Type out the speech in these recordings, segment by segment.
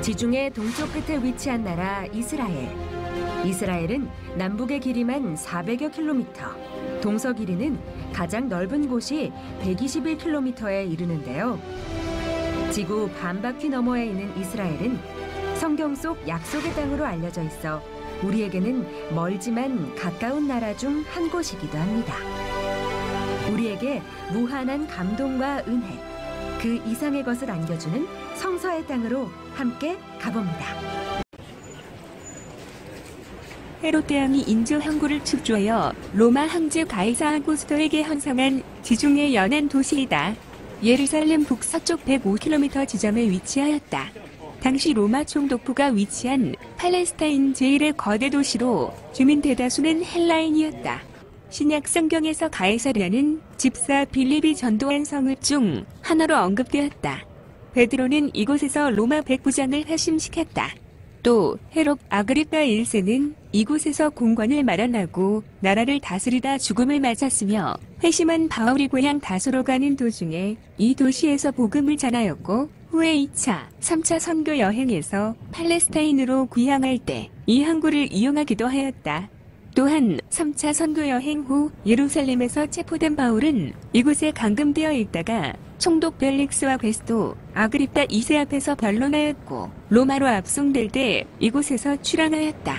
지중해 동쪽 끝에 위치한 나라 이스라엘. 이스라엘은 남북의 길이만 400여 킬로미터, 동서 길이는 가장 넓은 곳이 121킬로미터에 이르는데요. 지구 반바퀴 너머에 있는 이스라엘은 성경 속 약속의 땅으로 알려져 있어 우리에게는 멀지만 가까운 나라 중 한 곳이기도 합니다. 우리에게 무한한 감동과 은혜, 그 이상의 것을 안겨주는 성서의 땅으로 함께 가봅니다. 헤롯 대왕이 인조 항구를 축조하여 로마 황제 가이사 아구스토에게 헌성한 지중해 연안 도시이다. 예루살렘 북서쪽 105km 지점에 위치하였다. 당시 로마 총독부가 위치한 팔레스타인 제1의 거대 도시로 주민 대다수는 헬라인이었다. 신약 성경에서 가이사랴는 집사 빌립이 전도한 성읍 중 하나로 언급되었다. 베드로는 이곳에서 로마 백부장을 회심시켰다. 또 헤롯 아그리파 1세는 이곳에서 공관을 마련하고 나라를 다스리다 죽음을 맞았으며 회심한 바울이 고향 다소로 가는 도중에 이 도시에서 복음을 전하였고 후에 2차, 3차 선교 여행에서 팔레스타인으로 귀향할 때 이 항구를 이용하기도 하였다. 또한 3차 선교 여행 후 예루살렘에서 체포된 바울은 이곳에 감금되어 있다가 총독 벨릭스와 베스도 아그리파 2세 앞에서 변론하였고 로마로 압송될 때 이곳에서 출항하였다.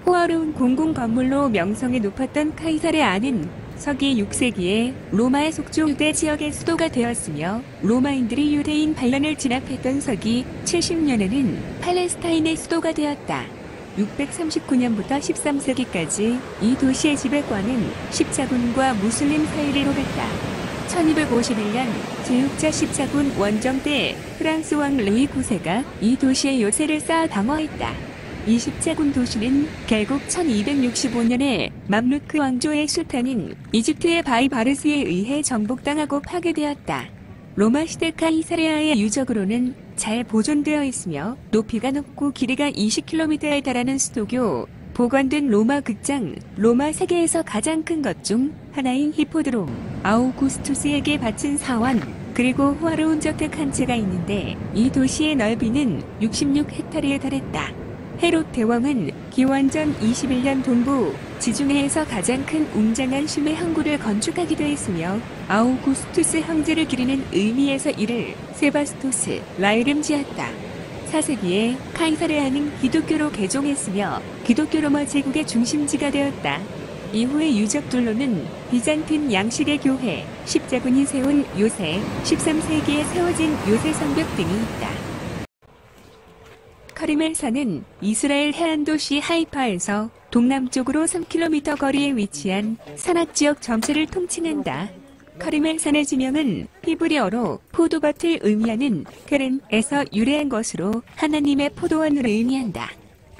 호화로운 공공 건물로 명성이 높았던 카이사레 안은 서기 6세기에 로마의 속주 유대 지역의 수도가 되었으며 로마인들이 유대인 반란을 진압했던 서기 70년에는 팔레스타인의 수도가 되었다. 639년부터 13세기까지 이 도시의 지배권은 십자군과 무슬림 사이를 오갔다. 1251년 제6차 십자군 원정 때 프랑스 왕 루이 9세가 이 도시의 요새를 쌓아 방어했다. 이 십자군 도시는 결국 1265년에 맘루크 왕조의 술탄인 이집트의 바이바르스에 의해 정복당하고 파괴되었다. 로마 시대 카이사레아의 유적으로는 잘 보존되어 있으며 높이가 높고 길이가 20km에 달하는 수도교, 보관된 로마 극장, 로마 세계에서 가장 큰 것 중 하나인 히포드롬, 아우구스투스에게 바친 사원, 그리고 호화로운 저택 한 채가 있는데 이 도시의 넓이는 66헥타르에 달했다. 헤롯 대왕은 기원전 21년 동부 지중해에서 가장 큰 웅장한 심해 항구를 건축하기도 했으며 아우구스투스 형제를 기리는 의미에서 이를 세바스토스 라 이름 지었다. 4세기에 카이사레아는 기독교로 개종했으며 기독교 로마 제국의 중심지가 되었다. 이후의 유적들로는 비잔틴 양식의 교회, 십자군이 세운 요새, 13세기에 세워진 요새 성벽 등이 있다. 카르멜산은 이스라엘 해안도시 하이파에서 동남쪽으로 3km 거리에 위치한 산악지역 전체를 통칭한다. 카르멜산의 지명은 히브리어로 포도밭을 의미하는 케렌에서 유래한 것으로 하나님의 포도원을 의미한다.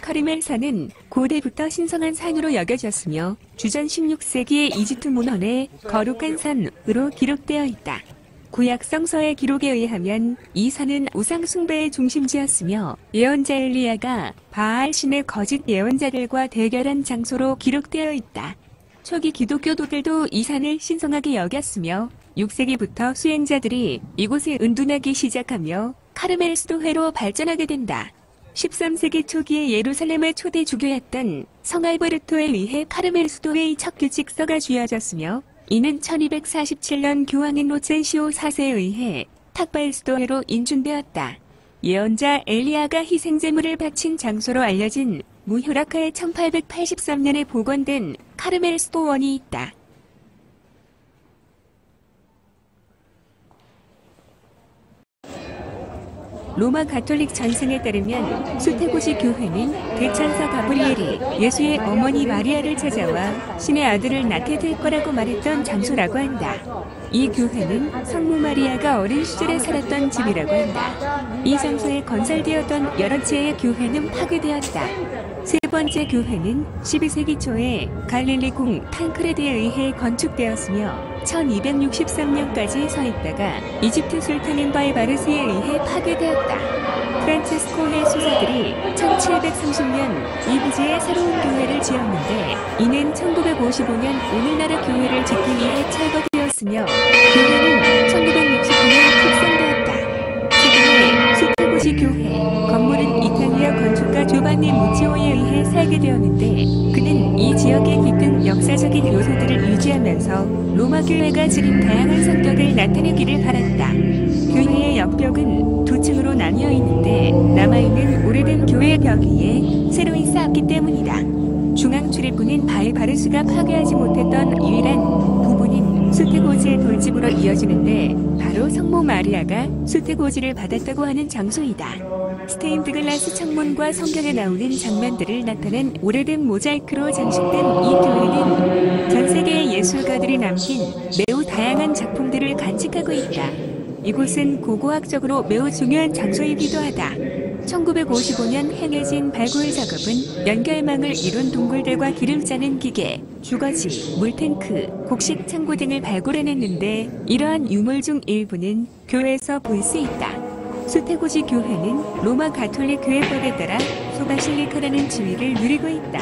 카르멜산은 고대부터 신성한 산으로 여겨졌으며 주전 16세기의 이집트 문헌에 거룩한 산으로 기록되어 있다. 구약 성서의 기록에 의하면 이 산은 우상 숭배의 중심지였으며 예언자 엘리야가 바알 신의 거짓 예언자들과 대결한 장소로 기록되어 있다. 초기 기독교도들도 이 산을 신성하게 여겼으며 6세기부터 수행자들이 이곳에 은둔하기 시작하며 카르멜 수도회로 발전하게 된다. 13세기 초기에 예루살렘의 초대 주교였던 성 알베르토에 의해 카르멜 수도회의 첫 규칙서가 쥐어졌으며 이는 1247년 교황인 로첸시오 4세에 의해 탁발 수도회로 인준되었다. 예언자 엘리야가 희생제물을 바친 장소로 알려진 무효라카의 1883년에 복원된 카르멜 수도원이 있다. 로마 가톨릭 전승에 따르면 수테고시 교회는 대천사 가브리엘이 예수의 어머니 마리아를 찾아와 신의 아들을 낳게 될 거라고 말했던 장소라고 한다. 이 교회는 성모 마리아가 어린 시절에 살았던 집이라고 한다. 이 장소에 건설되었던 여러 채의 교회는 파괴되었다. 세 번째 교회는 12세기 초에 갈릴리 공 탄크레드에 의해 건축되었으며 1263년까지 서 있다가 이집트 술탄인 바이바르스에 의해 파괴되었다. 프란체스코의 수사들이 1730년 이 부지에 새로운 교회를 지었는데 이는 1955년 오늘날의 교회를 짓기 위해 철거되었으며 교회는 1969년 흑성되었다. 최근에 수테고시 수태고지 교회. 건물은 이탈리아 건축가 조반니 모치오에 의해 설계되었는데 그는 이 지역의 깃든 역사적인 요소들을 유지하면서 로마 교회가 지닌 다양한 성격을 나타내기를 바랐다. 교회의 옆벽은 두 층으로 나뉘어 있는데 남아있는 오래된 교회 벽 위에 새로이 쌓았기 때문이다. 중앙 출입구는 바르스가 파괴하지 못했던 유일한 부분인 수태고지의 돌집으로 이어지는데 바로 성모 마리아가 수태고지를 받았다고 하는 장소이다. 스테인드 글라스 창문과 성경에 나오는 장면들을 나타낸 오래된 모자이크로 장식된 이 교회는 전 세계의 예술가들이 남긴 매우 다양한 작품들을 간직하고 있다. 이곳은 고고학적으로 매우 중요한 장소이기도 하다. 1955년 행해진 발굴 작업은 연결망을 이룬 동굴들과 기름 짜는 기계, 주거지, 물탱크, 곡식 창고 등을 발굴해냈는데 이러한 유물 중 일부는 교회에서 볼 수 있다. 수태고지 교회는 로마 가톨릭 교회법에 따라 소바실리카라는 지위를 누리고 있다.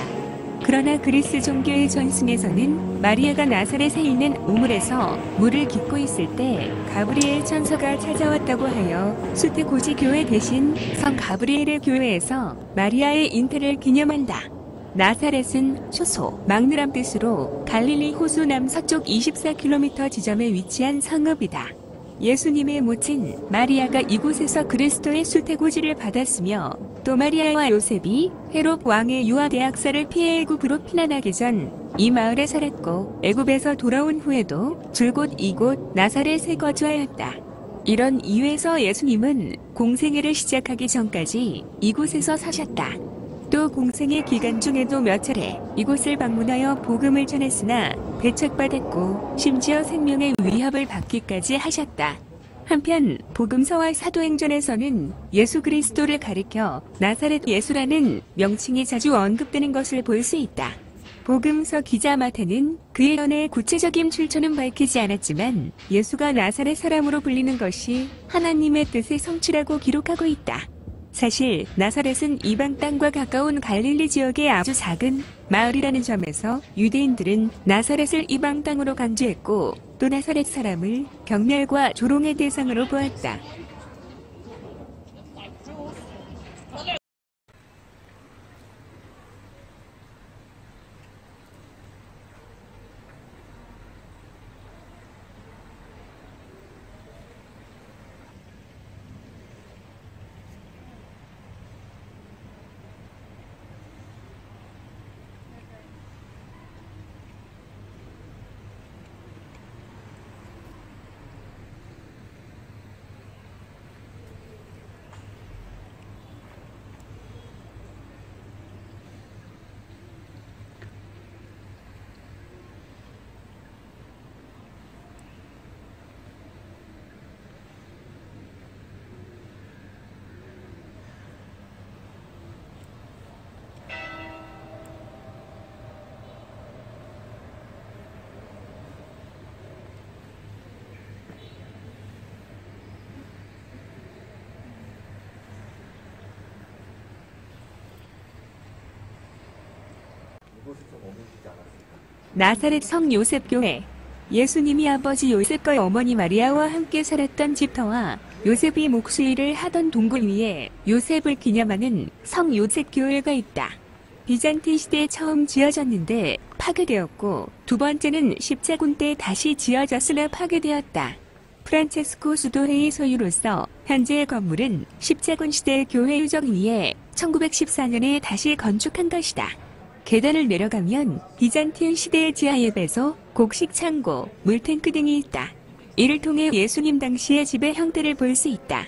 그러나 그리스 종교의 전승에서는 마리아가 나사렛에 있는 우물에서 물을 깃고 있을 때 가브리엘 천사가 찾아왔다고 하여 수태고지 교회 대신 성 가브리엘의 교회에서 마리아의 잉태를 기념한다. 나사렛은 초소, 막느란 뜻으로 갈릴리 호수 남서쪽 24km 지점에 위치한 성읍이다. 예수님의 모친 마리아가 이곳에서 그리스도의 수태고지를 받았으며 또 마리아와 요셉이 헤롯 왕의 유아대학살을 피해 애굽으로 피난하기 전 이 마을에 살았고 애굽에서 돌아온 후에도 줄곧 이곳 나사렛에 거주하였다. 이런 이유에서 예수님은 공생애를 시작하기 전까지 이곳에서 사셨다. 또 공생의 기간 중에도 몇 차례 이곳을 방문하여 복음을 전했으나 배척받았고 심지어 생명의 위협을 받기까지 하셨다. 한편 복음서와 사도행전에서는 예수 그리스도를 가리켜 나사렛 예수라는 명칭이 자주 언급되는 것을 볼 수 있다. 복음서 기자 마태는 그의 연애의 구체적인 출처는 밝히지 않았지만 예수가 나사렛 사람으로 불리는 것이 하나님의 뜻의 성취라고 기록하고 있다. 사실 나사렛은 이방 땅과 가까운 갈릴리 지역의 아주 작은 마을이라는 점에서 유대인들은 나사렛을 이방 땅으로 간주했고 또 나사렛 사람을 경멸과 조롱의 대상으로 보았다. 나사렛 성 요셉교회. 예수님이 아버지 요셉과 어머니 마리아와 함께 살았던 집터와 요셉이 목수일을 하던 동굴 위에 요셉을 기념하는 성 요셉교회가 있다. 비잔틴 시대에 처음 지어졌는데 파괴되었고 두 번째는 십자군 때 다시 지어졌으나 파괴되었다. 프란체스코 수도회의 소유로서 현재의 건물은 십자군 시대 교회 유적 위에 1914년에 다시 건축한 것이다. 계단을 내려가면 비잔틴 시대의 지하에 배소, 곡식 창고, 물탱크 등이 있다. 이를 통해 예수님 당시의 집의 형태를 볼 수 있다.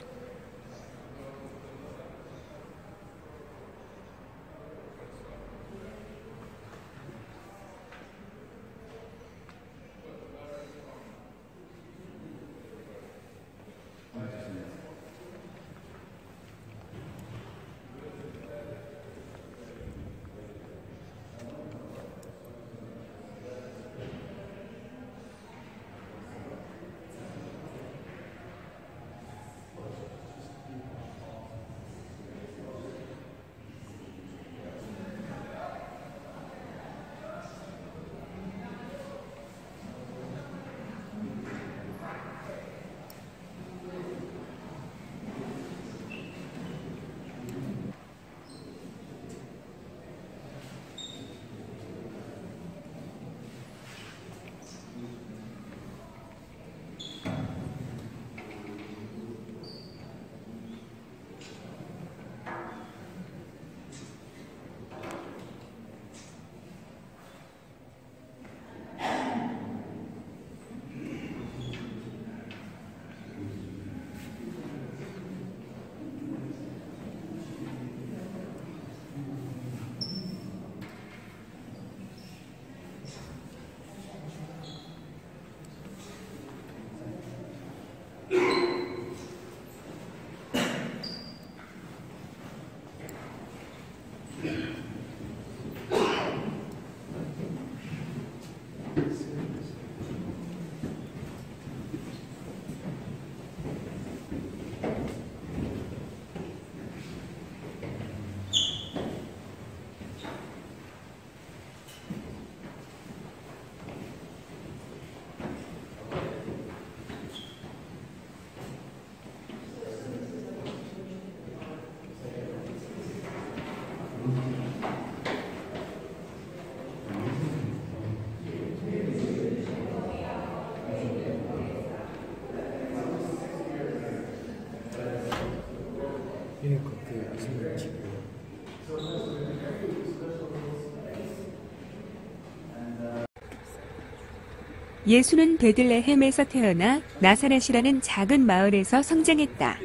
예수는 베들레헴에서 태어나 나사렛이라는 작은 마을에서 성장했다.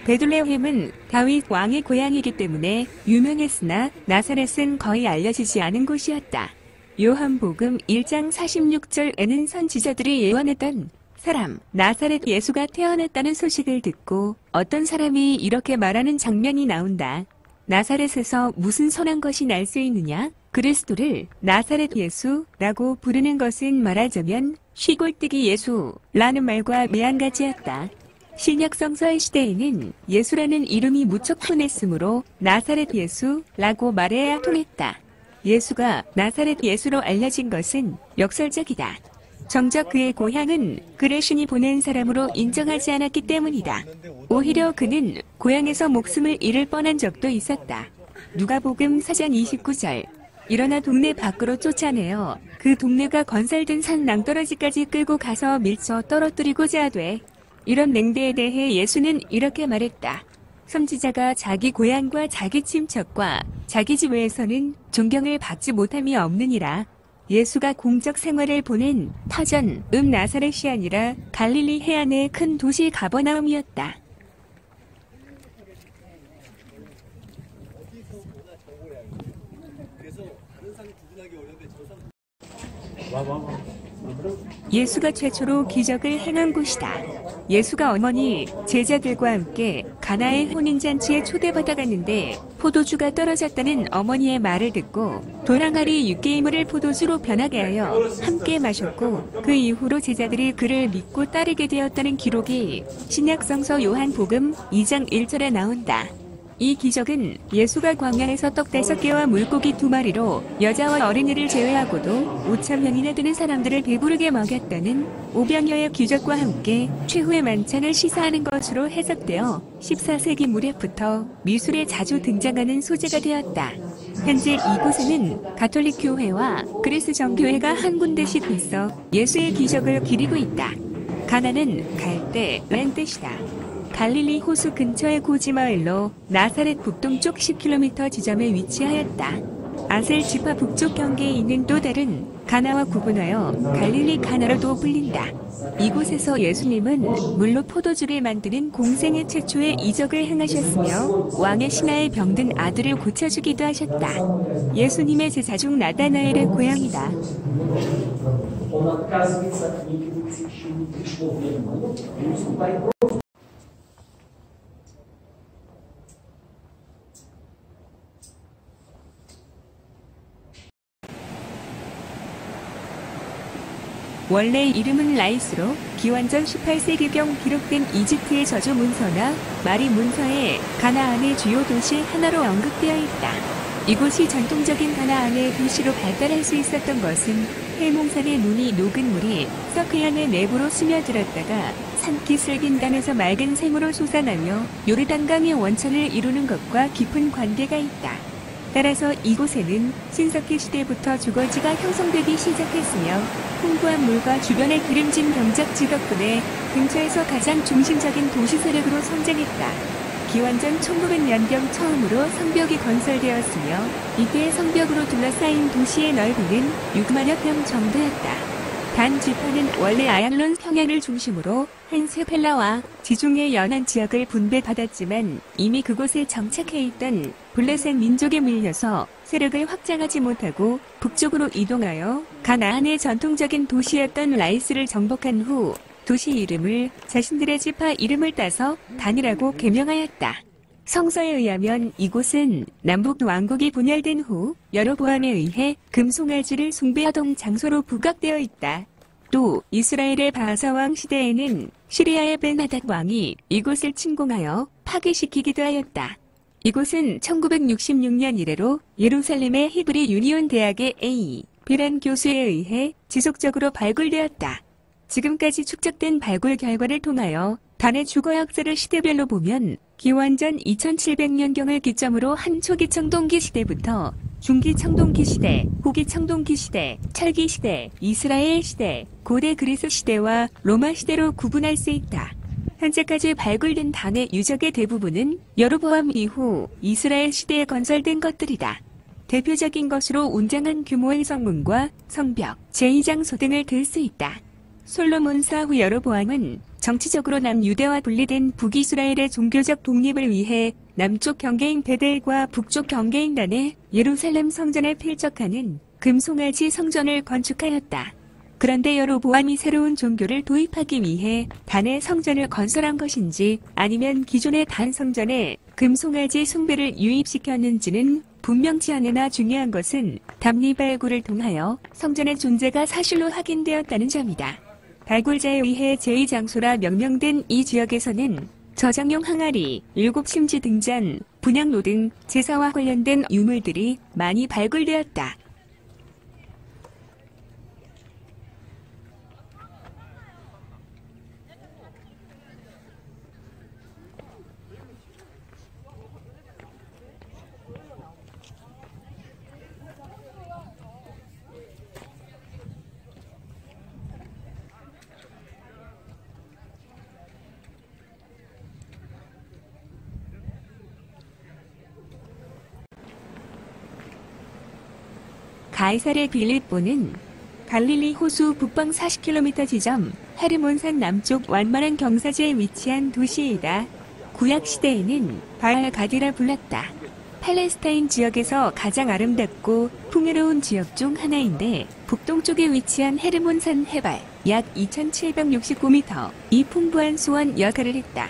베들레헴은 다윗 왕의 고향이기 때문에 유명했으나 나사렛은 거의 알려지지 않은 곳이었다. 요한복음 1장 46절에는 선지자들이 예언했던 사람 나사렛 예수가 태어났다는 소식을 듣고 어떤 사람이 이렇게 말하는 장면이 나온다. 나사렛에서 무슨 선한 것이 날 수 있느냐? 그리스도를 나사렛 예수라고 부르는 것은 말하자면 시골뜨기 예수라는 말과 매한가지였다. 신약 성서의 시대에는 예수라는 이름이 무척 흔했으므로 나사렛 예수라고 말해야 통했다. 예수가 나사렛 예수로 알려진 것은 역설적이다. 정작 그의 고향은 그를 신이 보낸 사람으로 인정하지 않았기 때문이다. 오히려 그는 고향에서 목숨을 잃을 뻔한 적도 있었다. 누가복음 4장 29절. 일어나 동네 밖으로 쫓아내어 그 동네가 건설된 산 낭떠러지까지 끌고 가서 밀쳐 떨어뜨리고자 하되 이런 맹대에 대해 예수는 이렇게 말했다. 선지자가 자기 고향과 자기 친척과 자기 집 외에서는 존경을 받지 못함이 없느니라. 예수가 공적 생활을 보낸 터전 나사렛이 아니라 갈릴리 해안의 큰 도시 가버나움이었다. 예수가 최초로 기적을 행한 곳이다. 예수가 어머니 제자들과 함께 가나의 혼인잔치에 초대받아갔는데 포도주가 떨어졌다는 어머니의 말을 듣고 도랑아리 육개이물을 포도주로 변하게 하여 함께 마셨고 그 이후로 제자들이 그를 믿고 따르게 되었다는 기록이 신약성서 요한복음 2장 1절에 나온다. 이 기적은 예수가 광야에서 떡 5개와 물고기 2마리로 여자와 어린이를 제외하고도 5,000명이나 되는 사람들을 배부르게 먹였다는 오병이어의 기적과 함께 최후의 만찬을 시사하는 것으로 해석되어 14세기 무렵부터 미술에 자주 등장하는 소재가 되었다. 현재 이곳에는 가톨릭 교회와 그리스 정교회가 한 군데씩 있어 예수의 기적을 기리고 있다. 가나는 갈대라는 뜻이다. 갈릴리 호수 근처의 고지마을로 나사렛 북동쪽 10km 지점에 위치하였다. 아셀 지파 북쪽 경계에 있는 또 다른 가나와 구분하여 갈릴리 가나로도 불린다. 이곳에서 예수님은 물로 포도주를 만드는 공생의 최초의 이적을 행하셨으며 왕의 신하의 병든 아들을 고쳐주기도 하셨다. 예수님의 제자 중 나다나엘의 고향이다. 원래 이름은 라이스로 기원전 18세기경 기록된 이집트의 저주 문서나 마리 문서에 가나안의 주요 도시 하나로 언급되어 있다. 이곳이 전통적인 가나안의 도시로 발달할 수 있었던 것은 해몽산의 눈이 녹은 물이 서크양의 내부로 스며들었다가 산기슭인단에서 맑은 샘으로 솟아나며 요르단강의 원천을 이루는 것과 깊은 관계가 있다. 따라서 이곳에는 신석기 시대부터 주거지가 형성되기 시작했으며 풍부한 물과 주변의 기름진 경작지 덕분에 근처에서 가장 중심적인 도시 세력으로 성장했다. 기원전 1900년경 처음으로 성벽이 건설되었으며 이때 성벽으로 둘러싸인 도시의 넓이는 6만여 평 정도였다. 단 지파는 원래 아얄론 평양을 중심으로 한세펠라와 지중해 연안 지역을 분배받았지만 이미 그곳에 정착해 있던 블레셋 민족에 밀려서 세력을 확장하지 못하고 북쪽으로 이동하여 가나안의 전통적인 도시였던 라이스를 정복한 후 도시 이름을 자신들의 지파 이름을 따서 단이라고 개명하였다. 성서에 의하면 이곳은 남북 왕국이 분열된 후 여로보암에 의해 금송아지를 숭배하던 장소로 부각되어 있다. 또 이스라엘의 바하사 왕 시대에는 시리아의 벤하닷 왕이 이곳을 침공하여 파괴시키기도 하였다. 이곳은 1966년 이래로 예루살렘의 히브리 유니온 대학의 A. 비란 교수에 의해 지속적으로 발굴되었다. 지금까지 축적된 발굴 결과를 통하여 단의 주거 역사를 시대별로 보면 기원전 2700년경을 기점으로 한 초기 청동기 시대부터 중기 청동기 시대, 후기 청동기 시대, 철기 시대, 이스라엘 시대, 고대 그리스 시대와 로마 시대로 구분할 수 있다. 현재까지 발굴된 단의 유적의 대부분은 여로보암 이후 이스라엘 시대에 건설된 것들이다. 대표적인 것으로 웅장한 규모의 성문과 성벽, 제2장소 등을 들 수 있다. 솔로몬 사후 여로보암은 정치적으로 남유대와 분리된 북이스라엘의 종교적 독립을 위해 남쪽 경계인 베델과 북쪽 경계인 단에 예루살렘 성전을 필적하는 금송아지 성전을 건축하였다. 그런데 여로보암이 새로운 종교를 도입하기 위해 단의 성전을 건설한 것인지 아니면 기존의 단 성전에 금송아지 숭배를 유입시켰는지는 분명치 않으나 중요한 것은 답리 발굴을 통하여 성전의 존재가 사실로 확인되었다는 점이다. 발굴자에 의해 제2장소라 명명된 이 지역에서는 저장용 항아리, 7심지 등잔, 분향로 등 제사와 관련된 유물들이 많이 발굴되었다. 가이사레 빌립보는 갈릴리 호수 북방 40km 지점 헤르몬산 남쪽 완만한 경사지에 위치한 도시이다. 구약시대에는 바알 가디라 불렀다. 팔레스타인 지역에서 가장 아름답고 풍요로운 지역 중 하나인데 북동쪽에 위치한 헤르몬산 해발 약 2769m, 이 풍부한 수원 역할을 했다.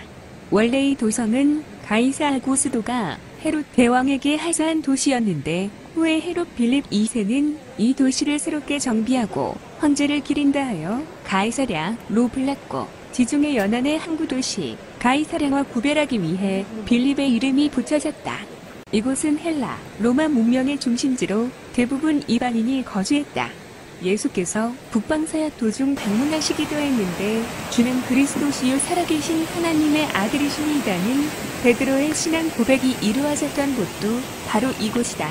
원래 이 도성은 가이사 아고스도가 헤롯 대왕에게 하사한 도시였는데 후에 헤롯 빌립 2세는 이 도시를 새롭게 정비하고 황제를 기린다 하여 가이사랴로 불렀고 지중해 연안의 항구 도시 가이사랴와 구별하기 위해 빌립의 이름이 붙여졌다. 이곳은 헬라, 로마 문명의 중심지로 대부분 이방인이 거주했다. 예수께서 북방사역 도중 방문하시기도 했는데 주는 그리스도시요 살아계신 하나님의 아들이시니이다는 베드로의 신앙 고백이 이루어졌던 곳도 바로 이곳이다.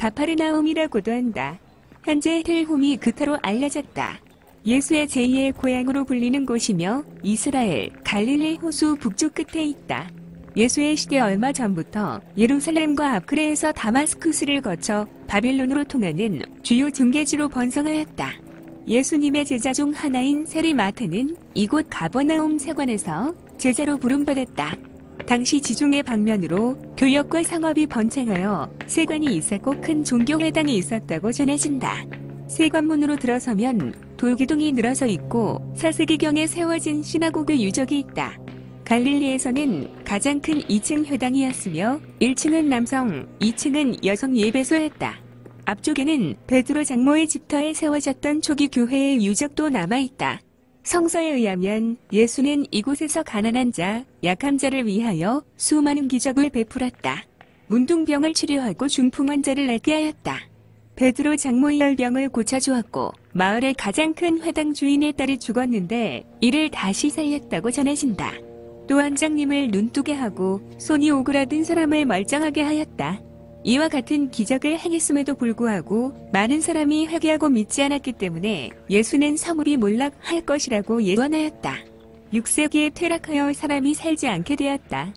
가파르나움이라고도 한다. 현재 텔홈이 그터로 알려졌다. 예수의 제2의 고향으로 불리는 곳이며 이스라엘 갈릴리 호수 북쪽 끝에 있다. 예수의 시대 얼마 전부터 예루살렘과 아크레에서 다마스쿠스를 거쳐 바빌론으로 통하는 주요 중계지로 번성하였다. 예수님의 제자 중 하나인 세리마테는 이곳 가버나움 세관에서 제자로 부름받았다. 당시 지중해 방면으로 교역과 상업이 번창하여 세관이 있었고 큰 종교회당이 있었다고 전해진다. 세관문으로 들어서면 돌기둥이 늘어서 있고 4세기경에 세워진 시나고그 유적이 있다. 갈릴리에서는 가장 큰 2층 회당이었으며 1층은 남성, 2층은 여성 예배소였다. 앞쪽에는 베드로 장로의 집터에 세워졌던 초기 교회의 유적도 남아있다. 성서에 의하면 예수는 이곳에서 가난한 자, 약한 자를 위하여 수많은 기적을 베풀었다. 문둥병을 치료하고 중풍 환자를 낫게 하였다. 베드로 장로의 열병을 고쳐주었고 마을의 가장 큰 회당 주인의 딸이 죽었는데 이를 다시 살렸다고 전해진다. 또 원장님을 눈뜨게 하고 손이 오그라든 사람을 멀쩡하게 하였다. 이와 같은 기적을 행했음에도 불구하고 많은 사람이 회개하고 믿지 않았기 때문에 예수는 성읍이 몰락할 것이라고 예언하였다. 6세기에 퇴락하여 사람이 살지 않게 되었다.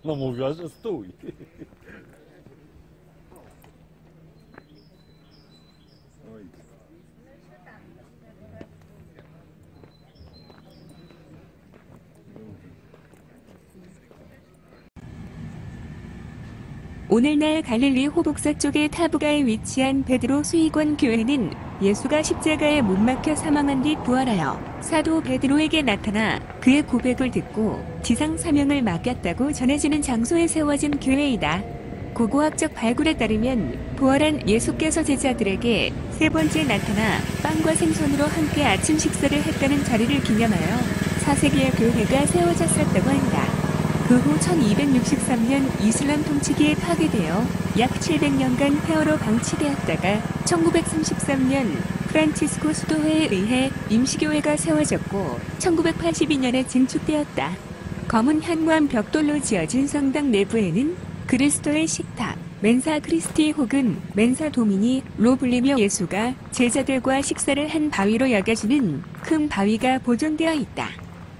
No mówiła, że stój. Oj. 오늘날 갈릴리 호북서 쪽의 타부가에 위치한 베드로 수의권 교회는 예수가 십자가에 못 박혀 사망한 뒤 부활하여 사도 베드로에게 나타나 그의 고백을 듣고 지상 사명을 맡겼다고 전해지는 장소에 세워진 교회이다. 고고학적 발굴에 따르면 부활한 예수께서 제자들에게 세 번째 나타나 빵과 생선으로 함께 아침 식사를 했다는 자리를 기념하여 4세기의 교회가 세워졌었다고 한다. 그 후 1263년 이슬람 통치기에 파괴되어 약 700년간 폐허로 방치되었다가 1933년 프란치스코 수도회에 의해 임시교회가 세워졌고 1982년에 증축되었다. 검은 현무암 벽돌로 지어진 성당 내부에는 그리스도의 식탁, 멘사 크리스티 혹은 멘사 도미니로 불리며 예수가 제자들과 식사를 한 바위로 여겨지는 큰 바위가 보존되어 있다.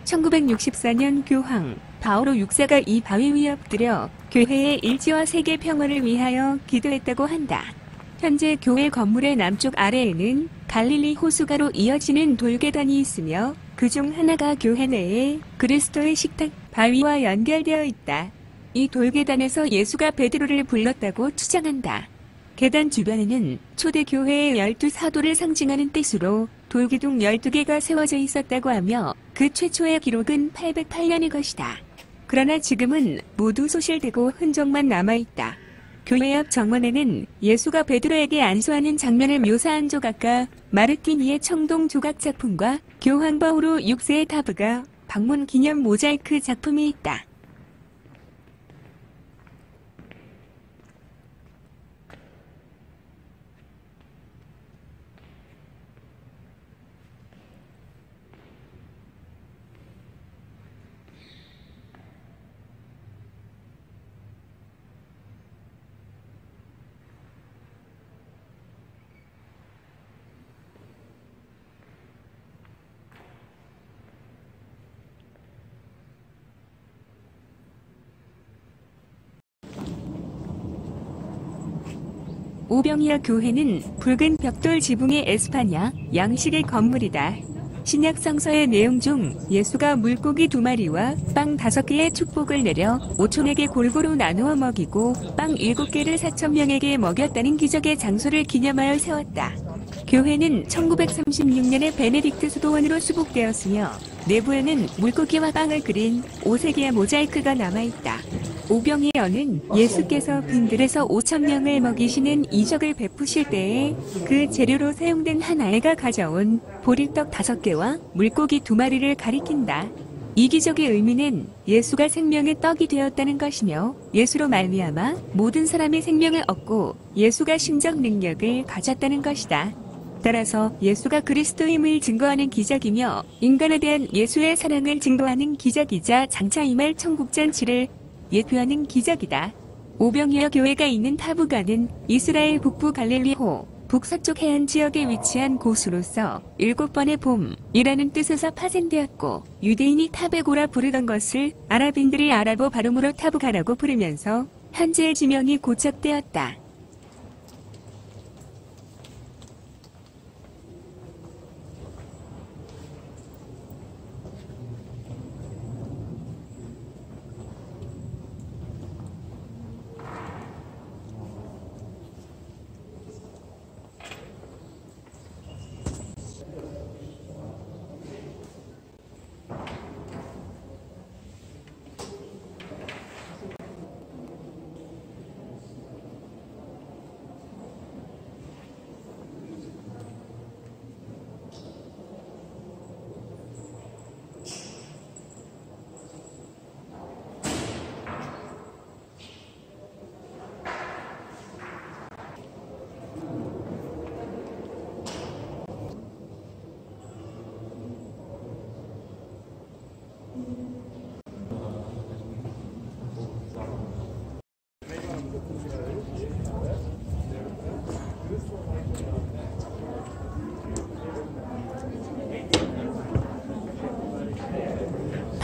1964년 교황 바오로 6세가 이 바위 위에 엎드려 교회의 일지와 세계 평화를 위하여 기도했다고 한다. 현재 교회 건물의 남쪽 아래에는 갈릴리 호수가로 이어지는 돌계단이 있으며 그중 하나가 교회 내에 그리스도의 식탁 바위와 연결되어 있다. 이 돌계단에서 예수가 베드로를 불렀다고 추정한다. 계단 주변에는 초대 교회의 12사도를 상징하는 뜻으로 돌기둥 12개가 세워져 있었다고 하며 그 최초의 기록은 808년의 것이다. 그러나 지금은 모두 소실되고 흔적만 남아있다. 교회 앞 정원에는 예수가 베드로에게 안수하는 장면을 묘사한 조각가 마르티니의 청동 조각 작품과 교황 바오로 6세의 타브가 방문 기념 모자이크 작품이 있다. 오병이어 교회는 붉은 벽돌 지붕의 에스파냐 양식의 건물이다. 신약 성서의 내용 중 예수가 물고기 2마리와 빵 5개의 축복을 내려 5천에게 골고루 나누어 먹이고 빵 7개를 4,000명에게 먹였다는 기적의 장소를 기념하여 세웠다. 교회는 1936년에 베네딕트 수도원으로 수복되었으며 내부에는 물고기와 빵을 그린 5세기의 모자이크가 남아있다. 오병이어는 예수께서 빈들에서 5,000명을 먹이시는 이적을 베푸실 때에 그 재료로 사용된 한 아이가 가져온 보리떡 5개와 물고기 2마리를 가리킨다. 이 기적의 의미는 예수가 생명의 떡이 되었다는 것이며 예수로 말미암아 모든 사람이 생명을 얻고 예수가 신적 능력을 가졌다는 것이다. 따라서 예수가 그리스도임을 증거하는 기적이며 인간에 대한 예수의 사랑을 증거하는 기적이자 장차 임할 천국잔치를 예표하는 기적이다. 오병이어 교회가 있는 타부가는 이스라엘 북부 갈릴리호 북서쪽 해안 지역에 위치한 곳으로서 7번의 봄이라는 뜻에서 파생되었고 유대인이 타베고라 부르던 것을 아랍인들이 아랍어 발음으로 타부가라고 부르면서 현재의 지명이 고착되었다.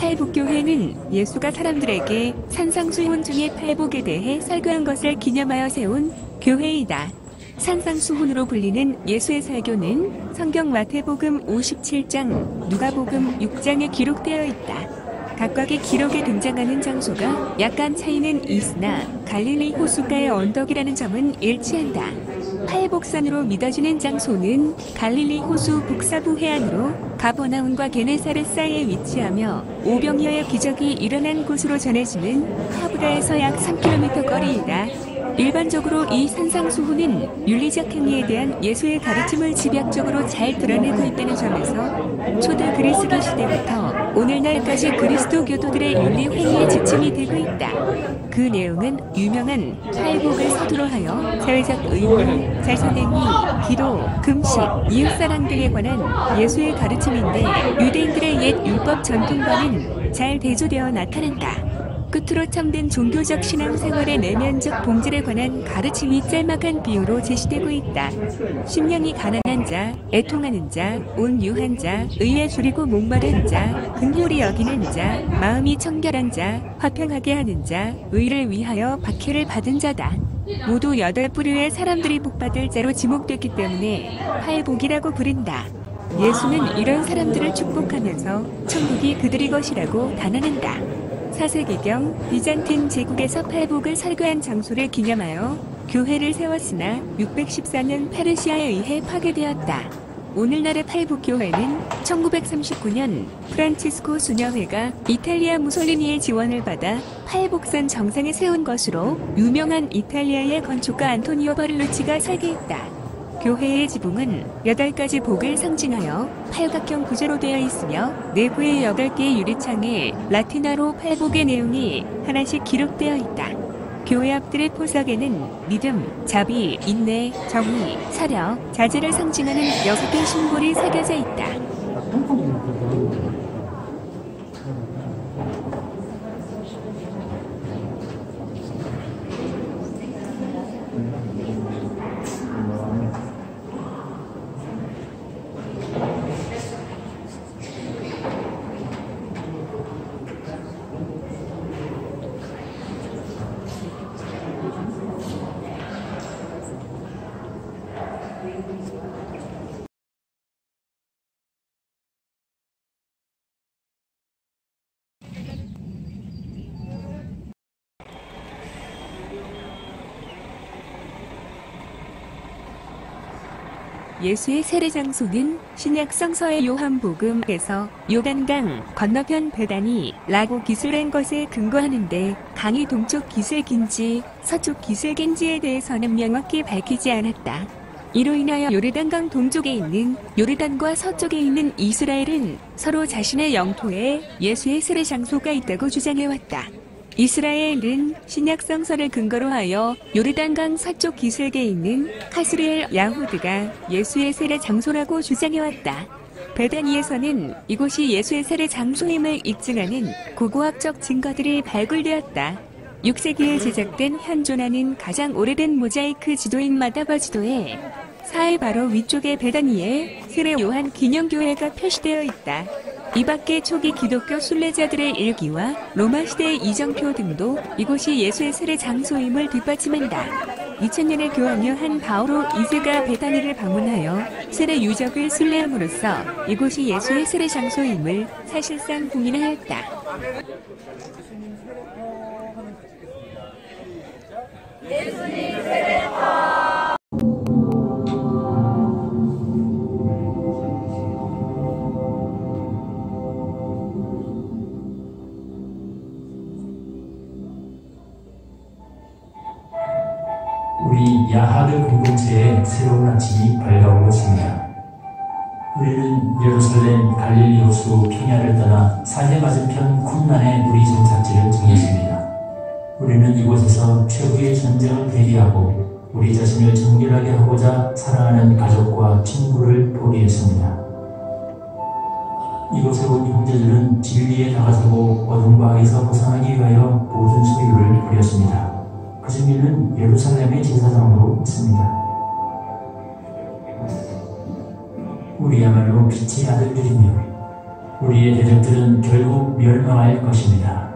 팔복교회는 예수가 사람들에게 산상수훈 중에 팔복에 대해 설교한 것을 기념하여 세운 교회이다. 산상수훈으로 불리는 예수의 설교는 성경 마태복음 57장, 누가복음 6장에 기록되어 있다. 각각의 기록에 등장하는 장소가 약간 차이는 있으나 갈릴리 호숫가의 언덕이라는 점은 일치한다. 팔복산으로 믿어지는 장소는 갈릴리 호수 북서부 해안으로 가버나움과 게네사렛 사이에 위치하며 오병이어의 기적이 일어난 곳으로 전해지는 타부가에서 약 3km 거리이다. 일반적으로 이 산상수훈은 윤리적 행위에 대한 예수의 가르침을 집약적으로 잘 드러내고 있다는 점에서 초대 그리스도 시대부터 오늘날까지 그리스도 교도들의 윤리 행위의 지침이 되고 있다. 그 내용은 유명한 팔복을 서두로 하여 사회적 의무, 잘선행위, 기도, 금식, 이웃사랑 등에 관한 예수의 가르침인데 유대인들의 옛 율법 전통과는 잘 대조되어 나타난다. 끝으로 참된 종교적 신앙생활의 내면적 본질에 관한 가르침이 짤막한 비유로 제시되고 있다. 심령이 가난한 자, 애통하는 자, 온유한 자, 의에 줄이고 목마른 자, 긍휼히 여기는 자, 마음이 청결한 자, 화평하게 하는 자, 의를 위하여 박해를 받은 자다. 모두 8부류의 사람들이 복받을 자로 지목됐기 때문에 팔복이라고 부른다. 예수는 이런 사람들을 축복하면서 천국이 그들의 것이라고 단언한다. 4세기경 비잔틴 제국에서 팔복을 설교한 장소를 기념하여 교회를 세웠으나 614년 페르시아에 의해 파괴되었다. 오늘날의 팔복교회는 1939년 프란치스코 수녀회가 이탈리아 무솔리니의 지원을 받아 팔복산 정상에 세운 것으로 유명한 이탈리아의 건축가 안토니오 버를루치가 설계했다. 교회의 지붕은 8가지 복을 상징하여 팔각형 구조로 되어 있으며 내부의 8개의 유리창에 라틴어로 팔복의 내용이 하나씩 기록되어 있다. 교회 앞들의 포석에는 믿음, 자비, 인내, 정의, 사력, 자제를 상징하는 6개의 심볼이 새겨져 있다. 예수의 세례 장소는 신약 성서의 요한복음에서 요단강 건너편 베다니라고 기술한 것에 근거하는데 강이 동쪽 기슭인지 서쪽 기슭인지에 대해서는 명확히 밝히지 않았다. 이로 인하여 요르단강 동쪽에 있는 요르단과 서쪽에 있는 이스라엘은 서로 자신의 영토에 예수의 세례 장소가 있다고 주장해왔다. 이스라엘은 신약 성서를 근거로 하여 요르단강 서쪽 기슭에 있는 카스리엘 야후드가 예수의 세례 장소라고 주장해왔다. 베다니에서는 이곳이 예수의 세례 장소임을 입증하는 고고학적 증거들이 발굴되었다. 6세기에 제작된 현존하는 가장 오래된 모자이크 지도인 마다바 지도에 사해 바로 위쪽에 베다니에 세례 요한 기념교회가 표시되어 있다. 이 밖에 초기 기독교 순례자들의 일기와 로마 시대의 이정표 등도 이곳이 예수의 세례 장소임을 뒷받침한다. 2000년에 교황 요한 바오로 2세가 베다니를 방문하여 세례 유적을 순례함으로써 이곳이 예수의 세례 장소임을 사실상 공인하였다. 예수님 세례터. 우리 야하드 공동체의 새로운 아침이 밝아오고 있습니다. 우리는 예루살렘 갈릴리 호수 평야를 떠나 사해 맞은편 쿰란의 우리 정착지를 정했습니다. 우리는 이곳에서 최후의 전쟁을 대비하고 우리 자신을 정결하게 하고자 사랑하는 가족과 친구를 포기했습니다. 이곳에 온 형제들은 진리에 다가서고 어둠과 악에서 벗어나기 위하여 모든 소유를 버렸습니다. 그 증인은 예루살렘의 제사장으로 있습니다. 우리야말로 빛의 아들들이며 우리의 대적들은 결국 멸망할 것입니다.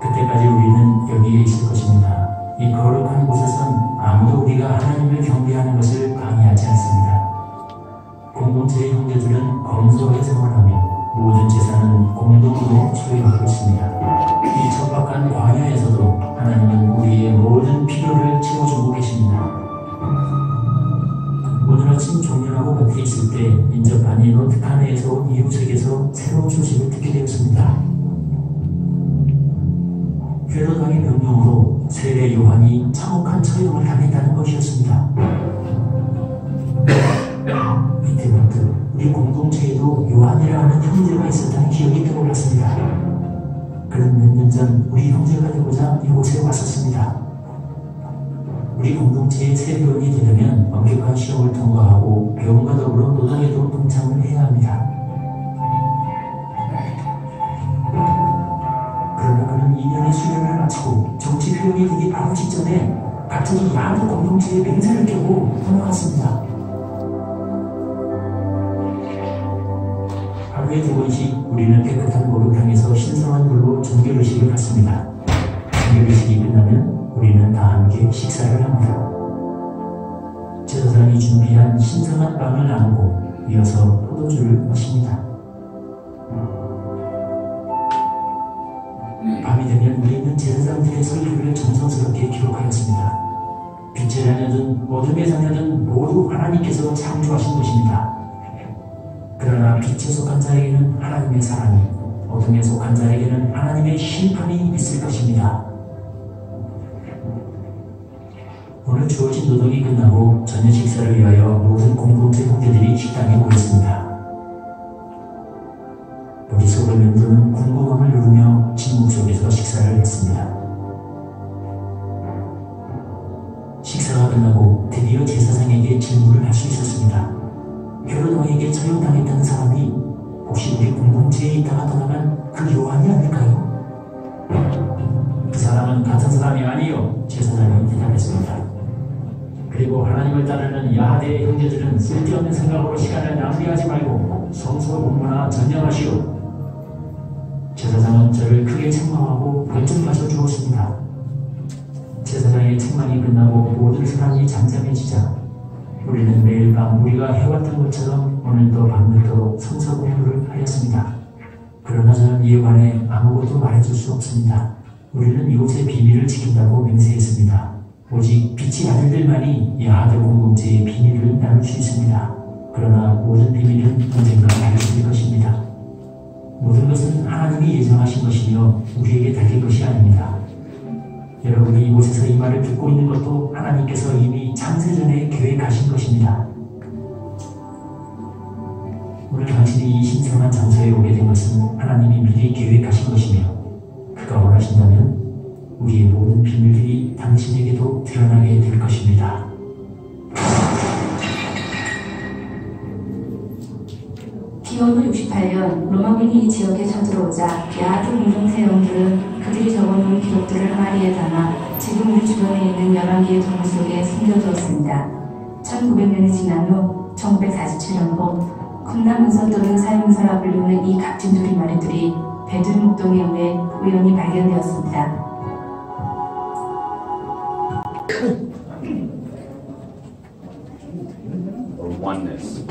그때까지 우리는 여기에 있을 것입니다. 이 거룩한 곳에선 아무도 우리가 하나님을 경배하는 것을 방해하지 않습니다. 공동체의 형제들은 검소하게 생활하며 모든 재산은 공동으로 소유하고 있습니다. 이 척박한 광야에서도 하나님은 우리의 모든 필요를 채워주고 계십니다. 오늘 아침 종료하고 곁에 있을 때 인접한 이 노트카네에서 온 이웃에게서 새로운 소식을 듣게 되었습니다. 헤로당의 명령으로 세례 요한이 참혹한 처형을 당했다는 것이었습니다. 이때부터 우리 공동체에도 요한이라 하는 형제가 있었다는 기억이 떠올랐습니다. 그는 몇 년 전 우리 형제가 되고자 이곳에 왔었습니다. 우리 공동체의 세배원이 되려면 엄격한 시험을 통과하고 배움과 더불어 노동에도 동참을 해야 합니다. 그러나 그는 2년의 수련을 마치고 정치 표현이 되기 바로 직전에 갑자기 야하드 공동체의 맹세를 껴고 떠나갔습니다. 하루에 2번씩 우리는 깨끗한 목욕탕에서 신성한 물로 정결의식을 갖습니다. 정결의식이 끝나면 우리는 다 함께 식사를 합니다. 제사장이 준비한 신성한 빵을 나누고 이어서 포도주를 마십니다. 밤이 되면 우리는 제사장들의 설교를 정성스럽게 기록하였습니다. 빛의 자녀든 어둠의 자녀든 모두 하나님께서 창조하신 것입니다. 그러나 빛에 속한 자에게는 하나님의 사랑이, 어둠에 속한 자에게는 하나님의 심판이 있을 것입니다. 오늘 주어진 노동이 끝나고 저녁 식사를 위하여 모든 공동체 형제들이 식당에 모였습니다. 머릿속을 맴도는 궁금함을 누르며 침묵 속에서 식사를 했습니다. 식사가 끝나고 드디어 제사장에게 질문을 할 수 있었습니다. 헤로당에게 처형당했다는 사람이 혹시 우리 공동체에 있다가 떠나간 그 요한이 아닐까요? 그 사람은 같은 사람이 아니요, 제사장이 대답했습니다. 그리고 하나님을 따르는 야하드의 형제들은 쓸데없는 생각으로 시간을 낭비하지 말고 성서 공부나 전념하시오. 제사장은 저를 크게 책망하고 벌점 맞아 주었습니다. 제사장의 책망이 끝나고 모든 사람이 잠잠해지자 우리는 매일 밤 우리가 해왔던 것처럼 오늘도 밤늦도록 성서 공부를 하였습니다. 그러나 저는 이에 관해 아무것도 말해줄 수 없습니다. 우리는 이곳의 비밀을 지킨다고 맹세했습니다. 오직 빛의 아들들만이 이 아들 공동체의 비밀을 나눌 수 있습니다. 그러나 모든 비밀은 언젠가 밝혀질 것입니다. 모든 것은 하나님이 예정하신 것이며 우리에게 달릴 것이 아닙니다. 여러분이 이곳에서 이 말을 듣고 있는 것도 하나님께서 이미 창세전에 계획하신 것입니다. 오늘 당신이 이 신성한 장소에 오게 된 것은 하나님이 미리 계획하신 것이며 그가 원하신다면 우리의 모든 비밀들이 당신에게도 드러나게 될 것입니다. 기원후 68년 로마군이 이 지역에 쳐들어오자 야하드 공동체 영웅들은 그들이 적어놓은 기록들을 항아리에 담아 지금 우리 주변에 있는 열왕기의 동물 속에 숨겨두었습니다. 1900년이 지난 후 1947년도 쿰란 문서 또는 사유문서라 불리는 이 값진 두리마리들이 베두인 목동에 의해 우연히 발견되었습니다. Or oneness.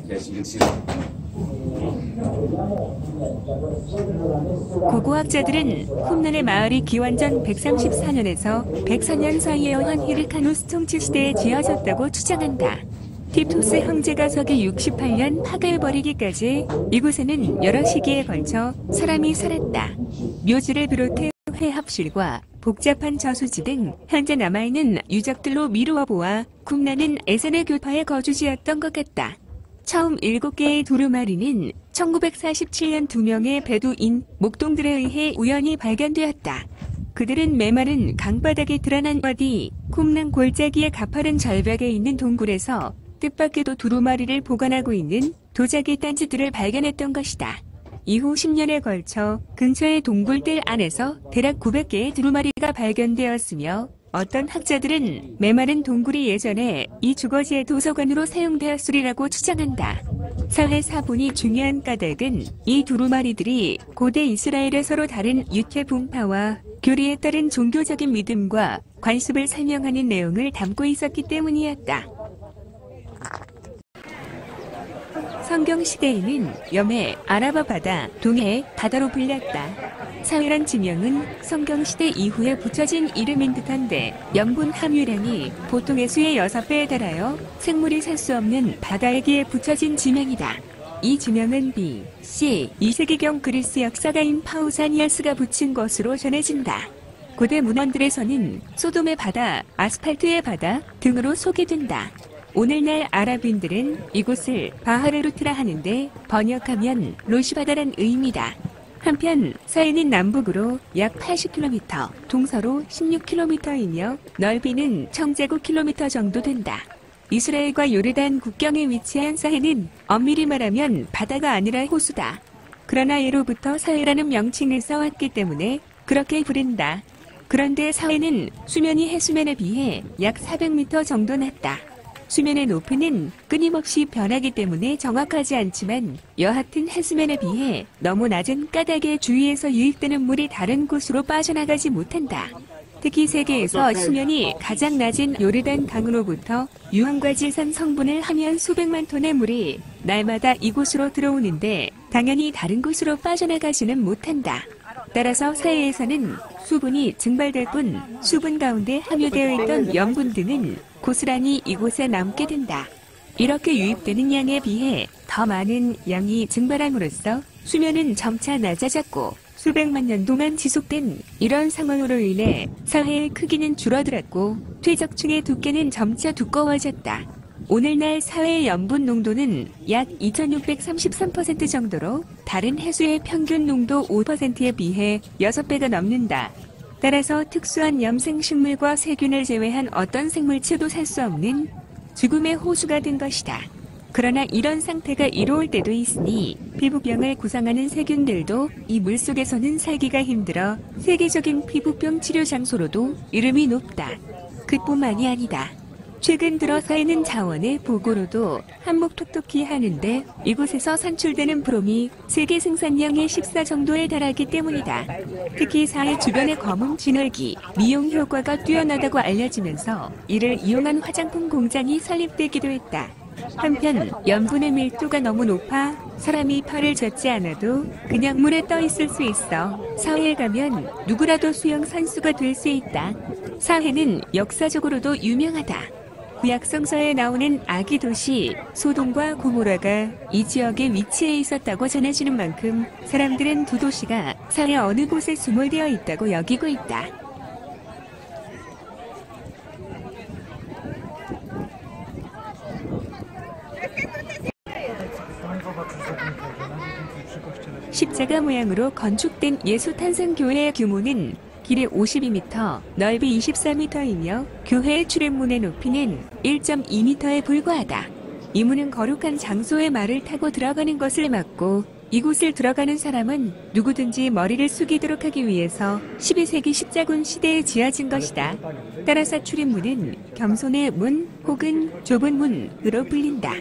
Yes, you can see that. 고고학자들은 쿰란의 마을이 기원전 134년에서 104년 사이에 어한 히르카누스 통치 시대에 지어졌다고 주장한다. 티투스 형제가 서기 68년 파괴해버리기까지 이곳에는 여러 시기에 걸쳐 사람이 살았다. 묘지를 비롯해 회합실과 복잡한 저수지 등 현재 남아있는 유적들로 미루어 보아 쿰란은 에센의 교파의 거주지였던 것 같다. 처음 7개의 두루마리는 1947년 2명의 베두인 목동들에 의해 우연히 발견되었다. 그들은 메마른 강바닥에 드러난 어디 쿰란 골짜기의 가파른 절벽에 있는 동굴에서 뜻밖에도 두루마리를 보관하고 있는 도자기 딴지들을 발견했던 것이다. 이후 10년에 걸쳐 근처의 동굴들 안에서 대략 900개의 두루마리가 발견되었으며 어떤 학자들은 메마른 동굴이 예전에 이 주거지의 도서관으로 사용되었으리라고 주장한다. 사회 사본이 중요한 까닭은 이 두루마리들이 고대 이스라엘의 서로 다른 유태 분파와 교리에 따른 종교적인 믿음과 관습을 설명하는 내용을 담고 있었기 때문이었다. 성경 시대에는 염해, 아라바 바다, 동해, 바다로 불렸다. 사회란 지명은 성경 시대 이후에 붙여진 이름인 듯한데 염분 함유량이 보통의 수의 6배에 달하여 생물이 살 수 없는 바다에게 붙여진 지명이다. 이 지명은 B.C. 2세기경 그리스 역사가인 파우사니아스가 붙인 것으로 전해진다. 고대 문헌들에서는 소돔의 바다, 아스팔트의 바다 등으로 소개된다. 오늘날 아랍인들은 이곳을 바하르루트라 하는데 번역하면 로시바다란 의미다. 한편 서해는 남북으로 약 80km, 동서로 16km이며 넓이는 1000제곱킬로미터 정도 된다. 이스라엘과 요르단 국경에 위치한 서해는 엄밀히 말하면 바다가 아니라 호수다. 그러나 예로부터 서해라는 명칭을 써왔기 때문에 그렇게 부른다. 그런데 서해는 수면이 해수면에 비해 약 400m 정도 낮다. 수면의 높이는 끊임없이 변하기 때문에 정확하지 않지만 여하튼 해수면에 비해 너무 낮은 까닭에 주위에서 유입되는 물이 다른 곳으로 빠져나가지 못한다. 특히 세계에서 수면이 가장 낮은 요르단 강으로부터 유황과 질산 성분을 하면 수백만 톤의 물이 날마다 이곳으로 들어오는데 당연히 다른 곳으로 빠져나가지는 못한다. 따라서 서해에서는 수분이 증발될 뿐 수분 가운데 함유되어 있던 염분 등은 고스란히 이곳에 남게 된다. 이렇게 유입되는 양에 비해 더 많은 양이 증발함으로써 수면은 점차 낮아졌고 수백만 년 동안 지속된 이런 상황으로 인해 서해의 크기는 줄어들었고 퇴적층의 두께는 점차 두꺼워졌다. 오늘날 사회의 염분 농도는 약 2633% 정도로 다른 해수의 평균 농도 5%에 비해 6배가 넘는다. 따라서 특수한 염생식물과 세균을 제외한 어떤 생물체도 살 수 없는 죽음의 호수가 된 것이다. 그러나 이런 상태가 이로울 때도 있으니 피부병을 구성하는 세균들도 이 물속에서는 살기가 힘들어 세계적인 피부병 치료 장소로도 이름이 높다. 그뿐만이 아니다. 최근 들어 쌓이는 자원의 보고로도 한몫 톡톡히 하는데 이곳에서 산출되는 브롬이 세계 생산량의 14 정도에 달하기 때문이다. 특히 사해 주변의 검은 진흙이 미용 효과가 뛰어나다고 알려지면서 이를 이용한 화장품 공장이 설립되기도 했다. 한편 염분의 밀도가 너무 높아 사람이 팔을 젓지 않아도 그냥 물에 떠 있을 수 있어 사해에 가면 누구라도 수영 선수가 될 수 있다. 사해는 역사적으로도 유명하다. 구약 성서에 나오는 아기 도시 소돔과 고모라가 이 지역에 위치해 있었다고 전해지는 만큼 사람들은 두 도시가 사해 어느 곳에 수몰되어 있다고 여기고 있다. 십자가 모양으로 건축된 예수탄생교회의 규모는 길이 52m, 넓이 24m이며 교회의 출입문의 높이는 1.2m에 불과하다. 이 문은 거룩한 장소에 말을 타고 들어가는 것을 막고 이곳을 들어가는 사람은 누구든지 머리를 숙이도록 하기 위해서 12세기 십자군 시대에 지어진 것이다. 따라서 출입문은 겸손의 문 혹은 좁은 문으로 불린다.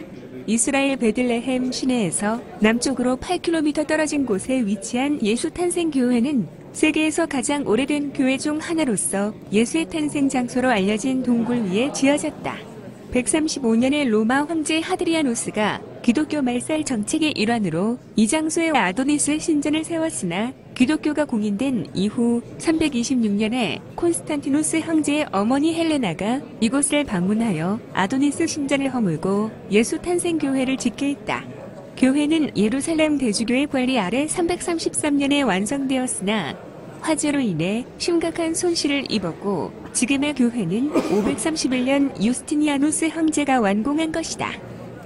이스라엘 베들레헴 시내에서 남쪽으로 8km 떨어진 곳에 위치한 예수 탄생 교회는 세계에서 가장 오래된 교회 중 하나로서 예수의 탄생 장소로 알려진 동굴 위에 지어졌다. 135년에 로마 황제 하드리아누스가 기독교 말살 정책의 일환으로 이 장소에 아도니스 신전을 세웠으나 기독교가 공인된 이후 326년에 콘스탄티누스 황제의 어머니 헬레나가 이곳을 방문하여 아도니스 신전을 허물고 예수 탄생 교회를 짓게 했다. 교회는 예루살렘 대주교의 관리 아래 333년에 완성되었으나 화재로 인해 심각한 손실을 입었고 지금의 교회는 531년 유스티니아누스 황제가 완공한 것이다.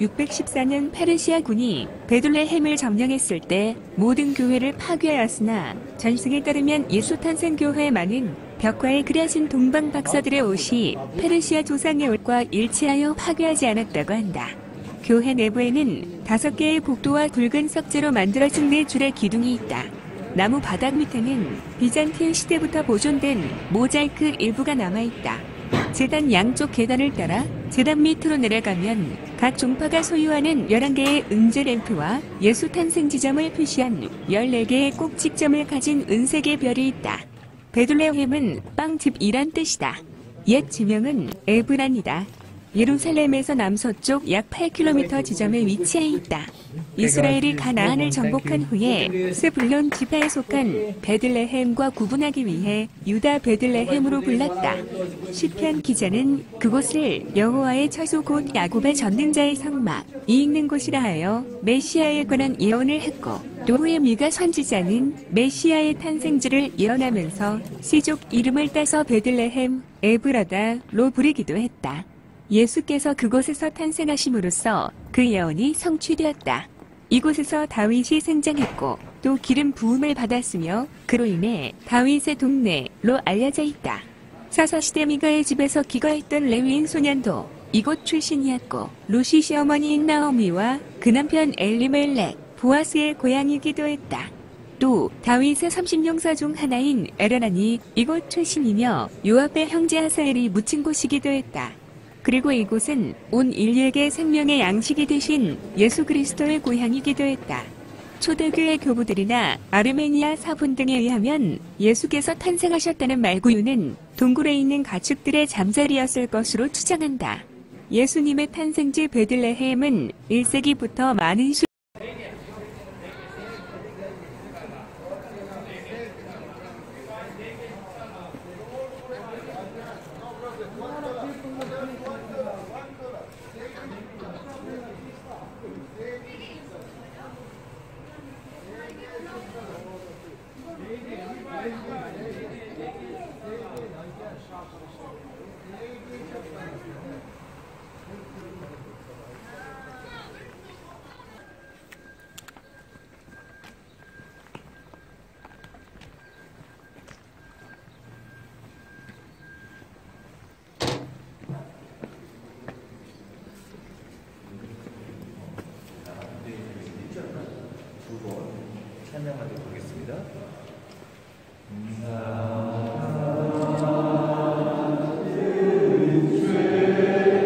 614년 페르시아군이 베들레헴을 점령했을 때 모든 교회를 파괴하였으나 전승에 따르면 예수 탄생 교회만은 벽화에 그려진 동방 박사들의 옷이 페르시아 조상의 옷과 일치하여 파괴하지 않았다고 한다. 교회 내부에는 5개의 복도와 굵은 석재로 만들어진 4줄의 기둥이 있다. 나무 바닥 밑에는 비잔티움 시대부터 보존된 모자이크 일부가 남아있다. 제단 양쪽 계단을 따라 제단 밑으로 내려가면 각 종파가 소유하는 11개의 음제 램프와 예수 탄생 지점을 표시한 14개의 꼭지점을 가진 은색의 별이 있다. 베들레헴은 빵집이란 뜻이다. 옛 지명은 에브란이다. 예루살렘에서 남서쪽 약 8km 지점에 위치해 있다. 이스라엘이 가나안을 정복한 후에 스불론 지파에 속한 베들레헴과 구분하기 위해 유다 베들레헴으로 불렀다. 시편 기자는 그곳을 여호와의 처소 곧 야곱의 전능자의 성막, 이 있는 곳이라 하여 메시아에 관한 예언을 했고 또 후에 미가 선지자는 메시아의 탄생주를 예언하면서 시족 이름을 따서 베들레헴 에브라다로 부르기도 했다. 예수께서 그곳에서 탄생하심으로써 그 예언이 성취되었다. 이곳에서 다윗이 생장했고 또 기름 부음을 받았으며 그로 인해 다윗의 동네로 알려져 있다. 사사시대 미가의 집에서 기거했던 레위인 소년도 이곳 출신이었고 루시 시어머니인 나오미와 그 남편 엘리멜렉, 보아스의 고향이기도 했다. 또 다윗의 30용사 중 하나인 에르난이 이곳 출신이며 요압의 형제 하사엘이 묻힌 곳이기도 했다. 그리고 이곳은 온 인류에게 생명의 양식이 되신 예수 그리스도의 고향이기도 했다. 초대교회 교부들이나 아르메니아 사분 등에 의하면 예수께서 탄생하셨다는 말구유는 동굴에 있는 가축들의 잠자리였을 것으로 추정한다. 예수님의 탄생지 베들레헴은 1세기부터 많은 설명하도록 하겠습니다. 주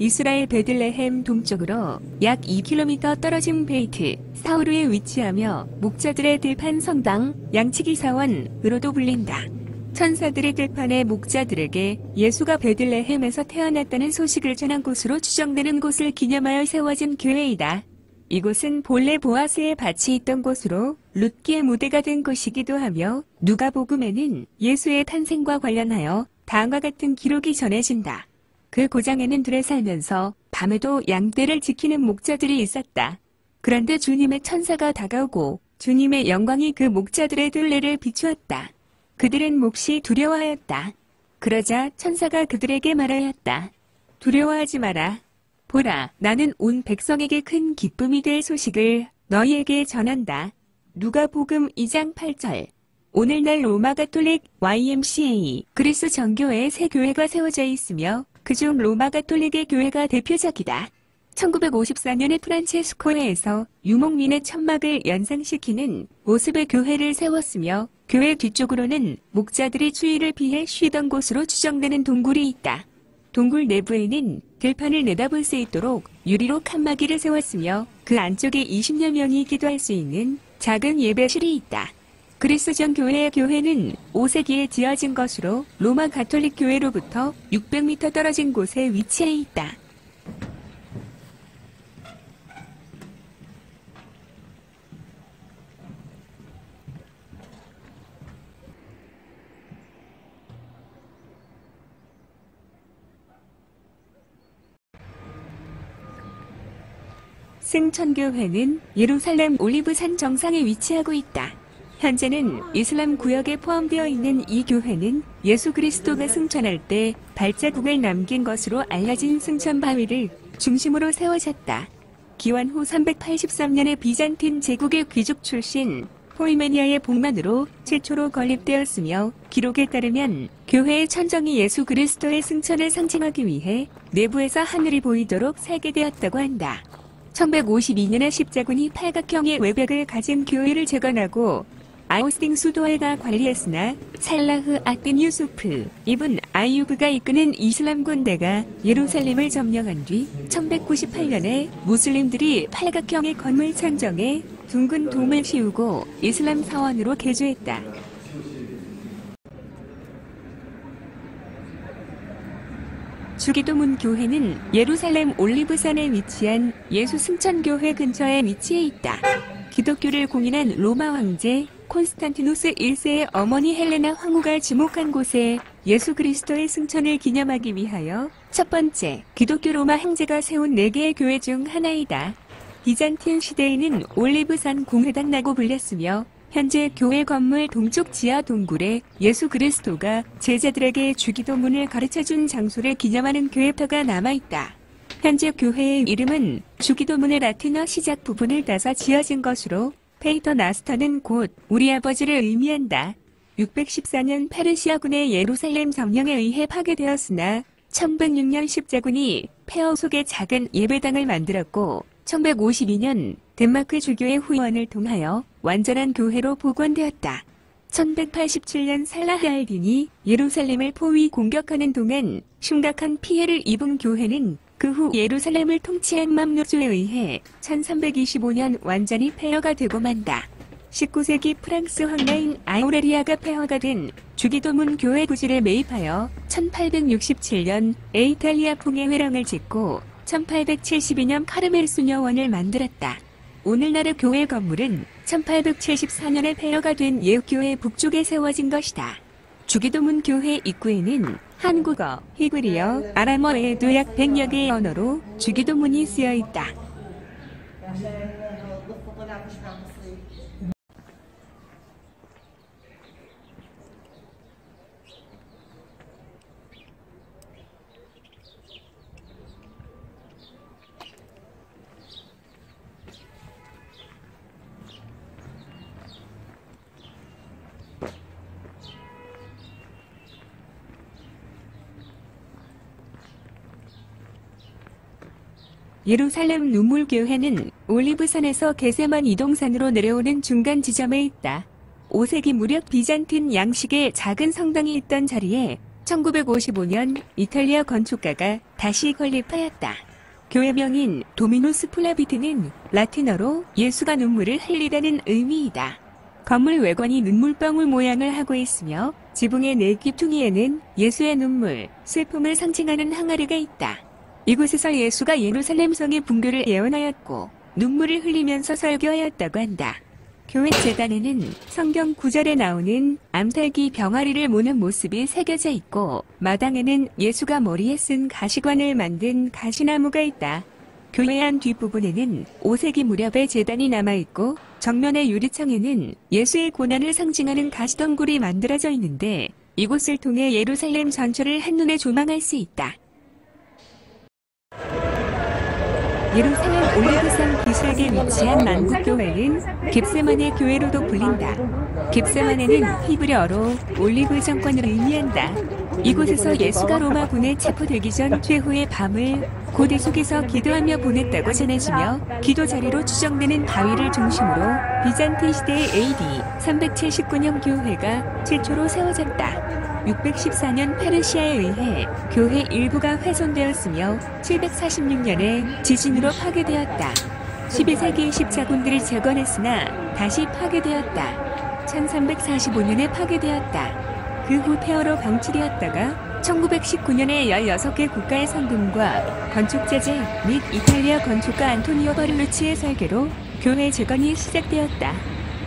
이스라엘 베들레헴 동쪽으로 약 2km 떨어진 베이트 사우르에 위치하며 목자들의 들판 성당, 양치기 사원으로도 불린다. 천사들의 들판의 목자들에게 예수가 베들레헴에서 태어났다는 소식을 전한 곳으로 추정되는 곳을 기념하여 세워진 교회이다. 이곳은 본래 보아스의 밭이 있던 곳으로 룻기의 무대가 된 곳이기도 하며 누가복음에는 예수의 탄생과 관련하여 다음과 같은 기록이 전해진다. 그 고장에는 들에 살면서 밤에도 양떼를 지키는 목자들이 있었다. 그런데 주님의 천사가 다가오고 주님의 영광이 그 목자들의 둘레를 비추었다. 그들은 몹시 두려워하였다. 그러자 천사가 그들에게 말하였다. 두려워하지 마라. 보라, 나는 온 백성에게 큰 기쁨이 될 소식을 너희에게 전한다. 누가복음 2장 8절. 오늘날 로마 가톨릭 YMCA 그리스 정교회의 새 교회가 세워져 있으며 그중 로마 가톨릭의 교회가 대표적이다. 1954년에 프란체스코에서 유목민의 천막을 연상시키는 모습의 교회를 세웠으며 교회 뒤쪽으로는 목자들이 추위를 피해 쉬던 곳으로 추정되는 동굴이 있다. 동굴 내부에는 들판을 내다볼 수 있도록 유리로 칸막이를 세웠으며 그 안쪽에 20여 명이 기도할 수 있는 작은 예배실이 있다. 그리스정 교회의 교회는 5세기에 지어진 것으로 로마 가톨릭 교회로부터 600m 떨어진 곳에 위치해 있다. 승천교회는 예루살렘 올리브산 정상에 위치하고 있다. 현재는 이슬람 구역에 포함되어 있는 이 교회는 예수 그리스도가 승천할 때 발자국을 남긴 것으로 알려진 승천 바위를 중심으로 세워졌다. 기원 후 383년에 비잔틴 제국의 귀족 출신 포이메니아의 복만으로 최초로 건립되었으며 기록에 따르면 교회의 천정이 예수 그리스도의 승천을 상징하기 위해 내부에서 하늘이 보이도록 설계되었다고 한다. 1152년에 십자군이 팔각형의 외벽을 가진 교회를 재건하고 아우스팅 수도회가 관리했으나 살라흐 아딘 유수프 이븐 아유브가 이끄는 이슬람 군대가 예루살렘을 점령한 뒤 1198년에 무슬림들이 팔각형의 건물 천정에 둥근 돔을 씌우고 이슬람 사원으로 개조했다. 주기도문 교회는 예루살렘 올리브산에 위치한 예수 승천교회 근처에 위치해 있다. 기독교를 공인한 로마 황제 콘스탄티누스 1세의 어머니 헬레나 황후가 지목한 곳에 예수 그리스도의 승천을 기념하기 위하여 첫 번째 기독교 로마 황제가 세운 4개의 교회 중 하나이다. 비잔틴 시대에는 올리브산 공회당라고 불렸으며 현재 교회 건물 동쪽 지하 동굴에 예수 그리스도가 제자들에게 주기도문을 가르쳐준 장소를 기념하는 교회터가 남아있다. 현재 교회의 이름은 주기도문의 라틴어 시작 부분을 따서 지어진 것으로 페이터 나스터는 곧 우리 아버지를 의미한다. 614년 페르시아군의 예루살렘 점령에 의해 파괴되었으나 1106년 십자군이 폐허 속에 작은 예배당을 만들었고 1152년 덴마크 주교의 후원을 통하여 완전한 교회로 복원되었다. 1187년 살라흐 알딘이 예루살렘을 포위 공격하는 동안 심각한 피해를 입은 교회는 그 후 예루살렘을 통치한 맘누주에 의해 1325년 완전히 폐허가 되고 만다. 19세기 프랑스 황라인 아우레리아가 폐허가 된 주기도문 교회 부지를 매입하여 1867년 에이탈리아 풍의 회랑을 짓고 1872년 카르멜 수녀원을 만들었다. 오늘날의 교회 건물은 1874년에 폐허가 된 예후교회 북쪽에 세워진 것이다. 주기도문 교회 입구에는 한국어, 히브리어, 아람어 외에도 약 100여 개의 언어로 주기도문이 쓰여 있다. 예루살렘 눈물교회는 올리브산에서 게세만 이동산으로 내려오는 중간 지점에 있다. 5세기 무렵 비잔틴 양식의 작은 성당이 있던 자리에 1955년 이탈리아 건축가가 다시 건립하였다. 교회명인 도미누스 플라비트는 라틴어로 예수가 눈물을 흘리다는 의미이다. 건물 외관이 눈물방울 모양을 하고 있으며 지붕의 네 귀퉁이에는 예수의 눈물, 슬픔을 상징하는 항아리가 있다. 이곳에서 예수가 예루살렘 성의 붕괴를 예언하였고 눈물을 흘리면서 설교하였다고 한다. 교회 제단에는 성경 구절에 나오는 암탉이 병아리를 모는 모습이 새겨져 있고 마당에는 예수가 머리에 쓴 가시관을 만든 가시나무가 있다. 교회 안 뒷부분에는 5세기 무렵의 제단이 남아있고 정면의 유리창에는 예수의 고난을 상징하는 가시덩굴이 만들어져 있는데 이곳을 통해 예루살렘 전체를 한눈에 조망할 수 있다. 예루살렘 올리브산 비수에게 위치한 만국교회는 겟세마네 교회로도 불린다. 겟세마네는 히브리어로 올리브 정권을 의미한다. 이곳에서 예수가 로마군에 체포되기 전 최후의 밤을 고대 속에서 기도하며 보냈다고 전해지며 기도 자리로 추정되는 바위를 중심으로 비잔틴 시대의 AD 379년 교회가 최초로 세워졌다. 614년 페르시아에 의해 교회 일부가 훼손되었으며 746년에 지진으로 파괴되었다. 12세기에 십자군들을 재건했으나 다시 파괴되었다. 1345년에 파괴되었다. 그 후 폐허로 방치되었다가 1919년에 16개 국가의 성금과 건축자재 및 이탈리아 건축가 안토니오 바를루치의 설계로 교회 재건이 시작되었다.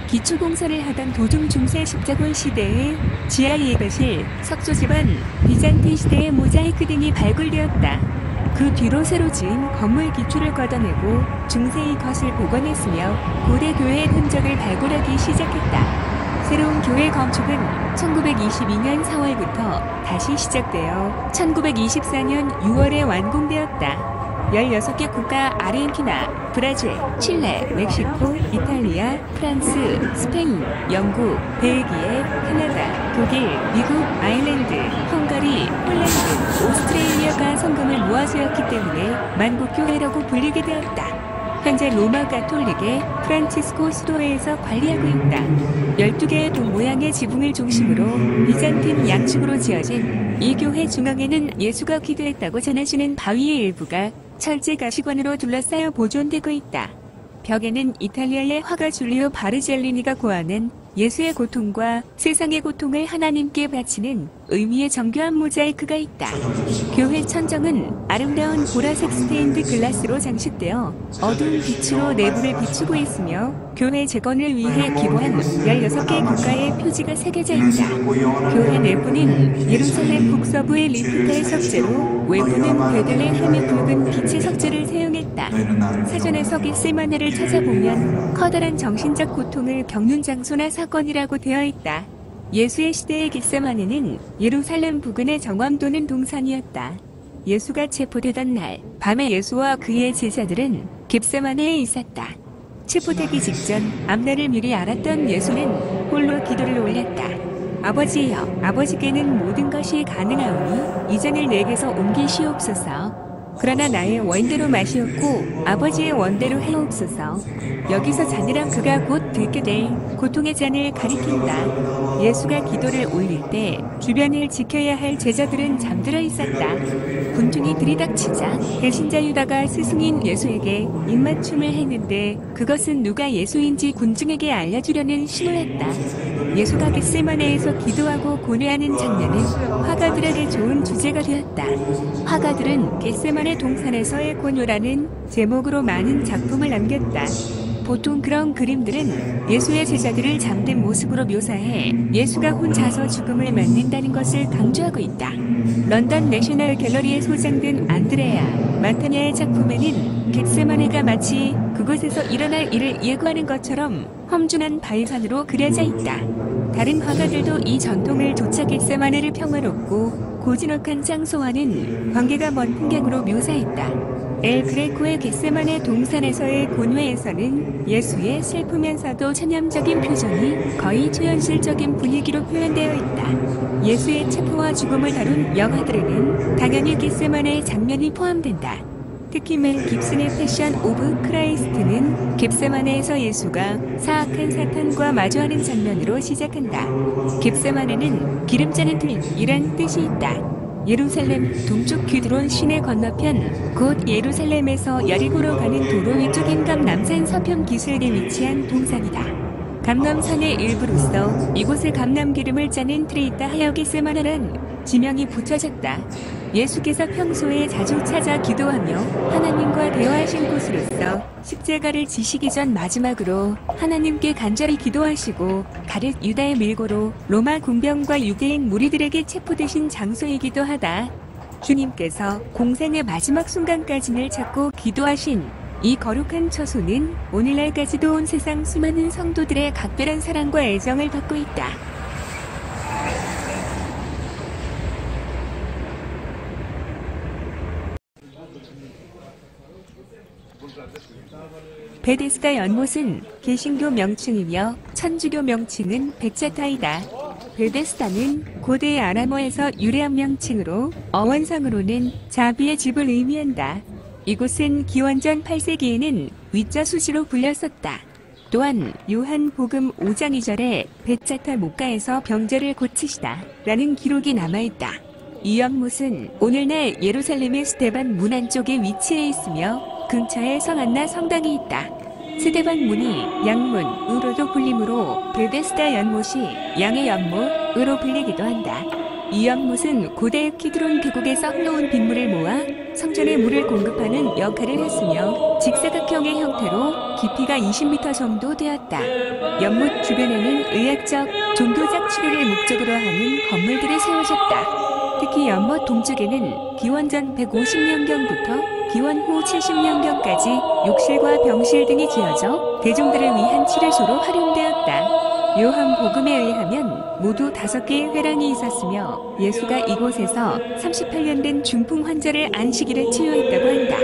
기초공사를 하던 도중 중세 십자군 시대의 지하 예배실, 석조집안, 비잔틴 시대의 모자이크 등이 발굴되었다. 그 뒤로 새로 지은 건물 기초를 걷어내고 중세의 것을 복원했으며 고대 교회의 흔적을 발굴하기 시작했다. 새로운 교회 건축은 1922년 4월부터 다시 시작되어 1924년 6월에 완공되었다. 16개 국가 아르헨티나, 브라질, 칠레, 멕시코, 이탈리아, 프랑스, 스페인, 영국, 벨기에, 캐나다, 독일, 미국, 아일랜드, 헝가리, 폴란드, 오스트레일리아가 성금을 모아주었기 때문에 만국교회라고 불리게 되었다. 현재 로마 가톨릭의 프란치스코 수도회에서 관리하고 있다. 12개의 동 모양의 지붕을 중심으로 비잔틴 양식으로 지어진 이 교회 중앙에는 예수가 기도했다고 전해지는 바위의 일부가 철제 가시관으로 둘러싸여 보존되고 있다. 벽에는 이탈리아의 화가 줄리오 바르젤리니가 고하는 예수의 고통과 세상의 고통을 하나님께 바치는 의미의 정교한 모자이크가 있다. 교회 천정은 아름다운 보라색 스테인드 글라스로 장식되어 어두운 빛으로 내부를 비추고 있으며 교회 재건을 위해 기부한 16개 국가의 표지가 새겨져 있다. 교회 내부는 예루살렘 북서부의 리프타의 석재로 외부는 베들레헴의 붉은 빛의 석재를 사용했다. 사전에서 겟세마네를 찾아보면 커다란 정신적 고통을 겪는 장소나 사건이라고 되어 있다. 예수의 시대의 겟세마네는 예루살렘 부근의 정원 또는 동산이었다. 예수가 체포되던 날, 밤에 예수와 그의 제자들은 겟세마네에 있었다. 체포되기 직전 앞날을 미리 알았던 예수는 홀로 기도를 올렸다. 아버지여, 아버지께는 모든 것이 가능하오니 이 잔을 내게서 옮기시옵소서. 그러나 나의 원대로 마시옵고 아버지의 원대로 해옵소서. 여기서 잔이란 그가 곧 들게 될 고통의 잔을 가리킨다. 예수가 기도를 올릴 때 주변을 지켜야 할 제자들은 잠들어 있었다. 군중이 들이닥치자 배신자 유다가 스승인 예수에게 입맞춤을 했는데 그것은 누가 예수인지 군중에게 알려주려는 신호였다. 예수가 겟세마네에서 기도하고 고뇌하는 장면은 화가들에게 좋은 주제가 되었다. 화가들은 겟세마네 동산에서의 고뇌라는 제목으로 많은 작품을 남겼다. 보통 그런 그림들은 예수의 제자들을 잠든 모습으로 묘사해 예수가 혼자서 죽음을 맞는다는 것을 강조하고 있다. 런던 내셔널 갤러리에 소장된 안드레아 만타냐의 작품에는 겟세마네가 마치 그곳에서 일어날 일을 예고하는 것처럼 험준한 바위산으로 그려져 있다. 다른 화가들도 이 전통을 조차 겟세마네를 평화롭고 고즈넉한 장소와는 관계가 먼 풍경으로 묘사했다. 엘 그레코의 겟세마네 동산에서의 고뇌에서는 예수의 슬프면서도 체념적인 표정이 거의 초현실적인 분위기로 표현되어 있다. 예수의 체포와 죽음을 다룬 영화들에는 당연히 겟세마네의 장면이 포함된다. 특히 멜 깁슨의 패션 오브 크라이스트는 겟세마네에서 예수가 사악한 사탄과 마주하는 장면으로 시작한다. 겟세마네는 기름 짜는 틀이란 뜻이 있다. 예루살렘 동쪽 기드론 시내 건너편, 곧 예루살렘에서 여리고로 가는 도로 위쪽인 감남산 서편 기슭에 위치한 동산이다. 감남산의 일부로서 이곳에 감남기름을 짜는 틀이 있다 하여 겟세마네란 지명이 붙여졌다. 예수께서 평소에 자주 찾아 기도하며 하나님과 대화하신 곳으로서 십자가를 지시기 전 마지막으로 하나님께 간절히 기도하시고 가룟 유다의 밀고로 로마 군병과 유대인 무리들에게 체포되신 장소이기도 하다. 주님께서 공생의 마지막 순간까지를 찾고 기도하신 이 거룩한 처소는 오늘날까지도 온 세상 수많은 성도들의 각별한 사랑과 애정을 받고 있다. 베데스다 연못은 개신교 명칭이며 천주교 명칭은 백자타이다. 베데스다는 고대 아람어에서 유래한 명칭으로 어원상으로는 자비의 집을 의미한다. 이곳은 기원전 8세기에는 위자 수시로 불렸었다. 또한 요한복음 5장 2절에 베자타 목가에서 병자를 고치시다 라는 기록이 남아있다. 이 연못은 오늘날 예루살렘의 스데반 문 안쪽에 위치해 있으며 근처에 성안나 성당이 있다. 스데반 문이 양문으로도 불리므로 베데스다 연못이 양의 연못으로 불리기도 한다. 이 연못은 고대 키드론 계곡에서 흘러온 빗물을 모아 성전에 물을 공급하는 역할을 했으며 직사각형의 형태로 깊이가 20m 정도 되었다. 연못 주변에는 의학적, 종교적 치료를 목적으로 하는 건물들이 세워졌다. 특히 연못 동쪽에는 기원전 150년경부터 기원 후 70년경까지 욕실과 병실 등이 지어져 대중들을 위한 치료소로 활용되었다. 요한복음에 의하면 모두 5개의 회랑이 있었으며 예수가 이곳에서 38년 된 중풍 환자를 안식일에 치유했다고 한다.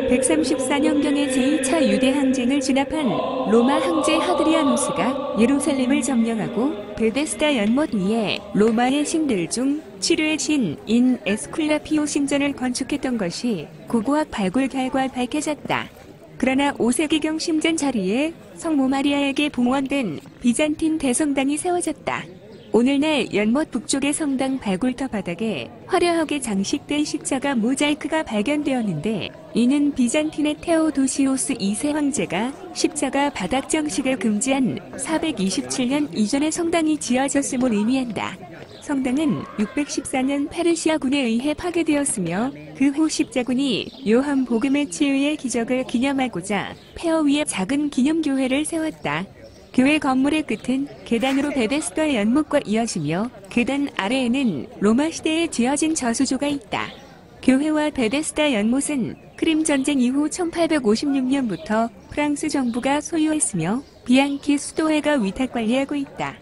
134년경에 제2차 유대 항쟁을 진압한 로마 황제 하드리아누스가 예루살렘을 점령하고 베데스다 연못 위에 로마의 신들 중 치료의 신인 에스쿨라피오 신전을 건축했던 것이 고고학 발굴 결과 밝혀졌다. 그러나 5세기경 신전 자리에 성모 마리아에게 봉헌된 비잔틴 대성당이 세워졌다. 오늘날 연못 북쪽의 성당 발굴터 바닥에 화려하게 장식된 십자가 모자이크가 발견되었는데 이는 비잔틴의 테오도시오스 2세 황제가 십자가 바닥 장식을 금지한 427년 이전의 성당이 지어졌음을 의미한다. 성당은 614년 페르시아군에 의해 파괴되었으며 그 후 십자군이 요한복음의 치유의 기적을 기념하고자 폐허 위에 작은 기념교회를 세웠다. 교회 건물의 끝은 계단으로 베데스다 연못과 이어지며 계단 아래에는 로마 시대에 지어진 저수조가 있다. 교회와 베데스다 연못은 크림 전쟁 이후 1856년부터 프랑스 정부가 소유했으며 비앙키 수도회가 위탁 관리하고 있다.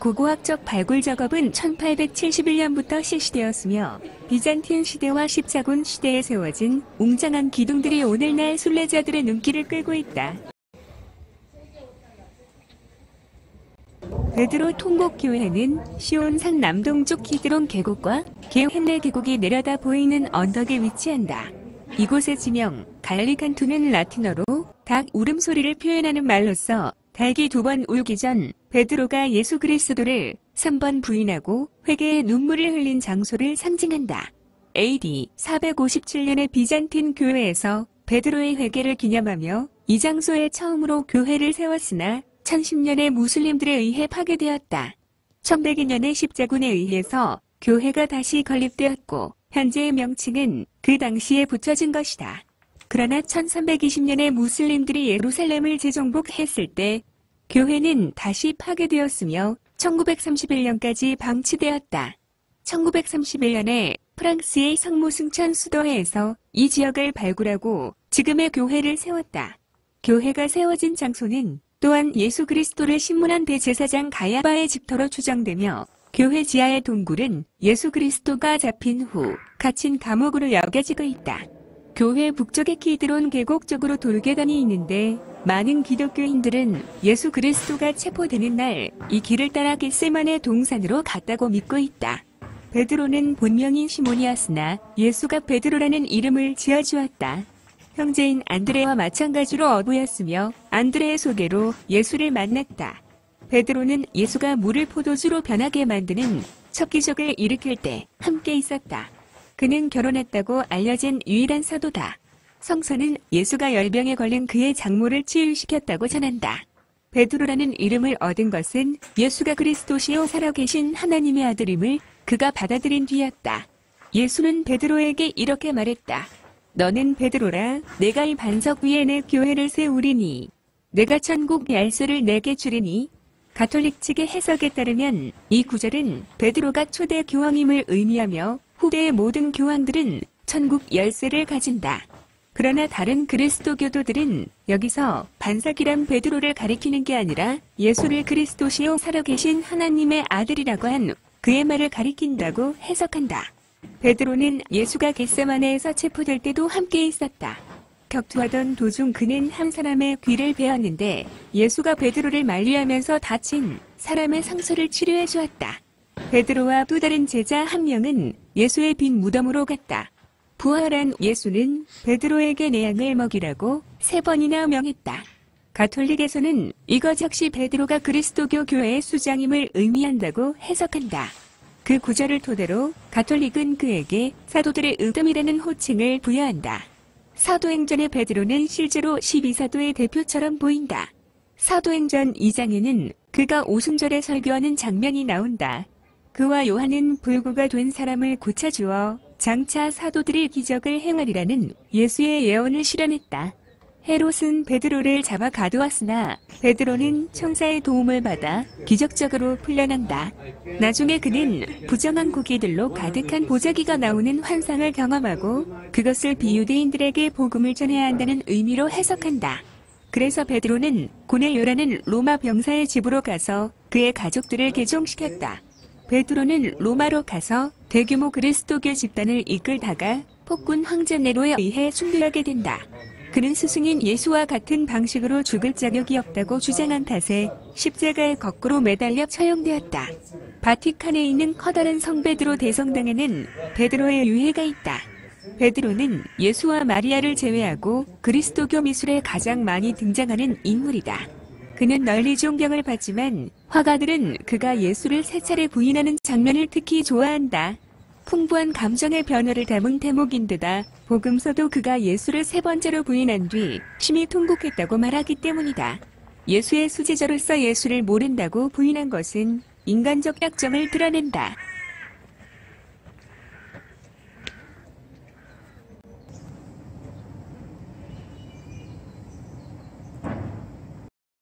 고고학적 발굴 작업은 1871년부터 실시되었으며 비잔틴 시대와 십자군 시대에 세워진 웅장한 기둥들이 오늘날 순례자들의 눈길을 끌고 있다. 베드로 통곡교회는 시온산 남동쪽 키드론 계곡과 게헨네 계곡이 내려다 보이는 언덕에 위치한다. 이곳의 지명 갈리칸투는 라틴어로 닭 울음소리를 표현하는 말로서 닭이 2번 울기 전 베드로가 예수 그리스도를 3번 부인하고 회개의 눈물을 흘린 장소를 상징한다. AD 457년에 비잔틴 교회에서 베드로의 회개를 기념하며 이 장소에 처음으로 교회를 세웠으나 1010년에 무슬림들에 의해 파괴되었다. 1102년에 십자군에 의해서 교회가 다시 건립되었고 현재의 명칭은 그 당시에 붙여진 것이다. 그러나 1320년에 무슬림들이 예루살렘을 재정복했을 때 교회는 다시 파괴되었으며 1931년까지 방치되었다. 1931년에 프랑스의 성모승천 수도회에서 이 지역을 발굴하고 지금의 교회를 세웠다. 교회가 세워진 장소는 또한 예수 그리스도를 신문한 대제사장 가야바의 집터로 추정되며 교회 지하의 동굴은 예수 그리스도가 잡힌 후 갇힌 감옥으로 여겨지고 있다. 교회 북쪽의 키드론 계곡 쪽으로 돌계단이 있는데 많은 기독교인들은 예수 그리스도가 체포되는 날 이 길을 따라 겟세마네 동산으로 갔다고 믿고 있다. 베드로는 본명이 시몬이었으나 예수가 베드로라는 이름을 지어주었다. 형제인 안드레와 마찬가지로 어부였으며 안드레의 소개로 예수를 만났다. 베드로는 예수가 물을 포도주로 변하게 만드는 첫 기적을 일으킬 때 함께 있었다. 그는 결혼했다고 알려진 유일한 사도다. 성서는 예수가 열병에 걸린 그의 장모를 치유시켰다고 전한다. 베드로라는 이름을 얻은 것은 예수가 그리스도시요 살아계신 하나님의 아들임을 그가 받아들인 뒤였다. 예수는 베드로에게 이렇게 말했다. 너는 베드로라, 내가 이 반석 위에 내 교회를 세우리니 내가 천국 열쇠를 내게 주리니. 가톨릭 측의 해석에 따르면 이 구절은 베드로가 초대 교황임을 의미하며 후대의 모든 교황들은 천국 열쇠를 가진다. 그러나 다른 그리스도교도들은 여기서 반석이란 베드로를 가리키는 게 아니라 예수를 그리스도시요 살아계신 하나님의 아들이라고 한 그의 말을 가리킨다고 해석한다. 베드로는 예수가 겟세마네에서 체포될 때도 함께 있었다. 격투하던 도중 그는 한 사람의 귀를 베었는데 예수가 베드로를 만류하면서 다친 사람의 상처를 치료해 주었다. 베드로와 또 다른 제자 한 명은 예수의 빈 무덤으로 갔다. 부활한 예수는 베드로에게 내 양을 먹이라고 3번이나 명했다. 가톨릭에서는 이것 역시 베드로가 그리스도교 교회의 수장임을 의미한다고 해석한다. 그 구절을 토대로 가톨릭은 그에게 사도들의 의금이라는 호칭을 부여한다. 사도행전의 베드로는 실제로 12사도의 대표처럼 보인다. 사도행전 2장에는 그가 오순절에 설교하는 장면이 나온다. 그와 요한은 불구가 된 사람을 고쳐주어 장차 사도들이 기적을 행하리라는 예수의 예언을 실현했다. 헤롯은 베드로를 잡아 가두었으나 베드로는 청사의 도움을 받아 기적적으로 풀려난다. 나중에 그는 부정한 고기들로 가득한 보자기가 나오는 환상을 경험하고 그것을 비유대인들에게 복음을 전해야 한다는 의미로 해석한다. 그래서 베드로는 고넬료라는 로마 병사의 집으로 가서 그의 가족들을 개종시켰다. 베드로는 로마로 가서 대규모 그리스도교 집단을 이끌다가 폭군 황제 네로에 의해 순교하게 된다. 그는 스승인 예수와 같은 방식으로 죽을 자격이 없다고 주장한 탓에 십자가에 거꾸로 매달려 처형되었다. 바티칸에 있는 커다란 성 베드로 대성당에는 베드로의 유해가 있다. 베드로는 예수와 마리아를 제외하고 그리스도교 미술에 가장 많이 등장하는 인물이다. 그는 널리 존경을 받지만 화가들은 그가 예수를 3차례 부인하는 장면을 특히 좋아한다. 풍부한 감정의 변화를 담은 대목인데다 복음서도 그가 예수를 3번째로 부인한 뒤 심히 통곡했다고 말하기 때문이다. 예수의 수제자로서 예수를 모른다고 부인한 것은 인간적 약점을 드러낸다.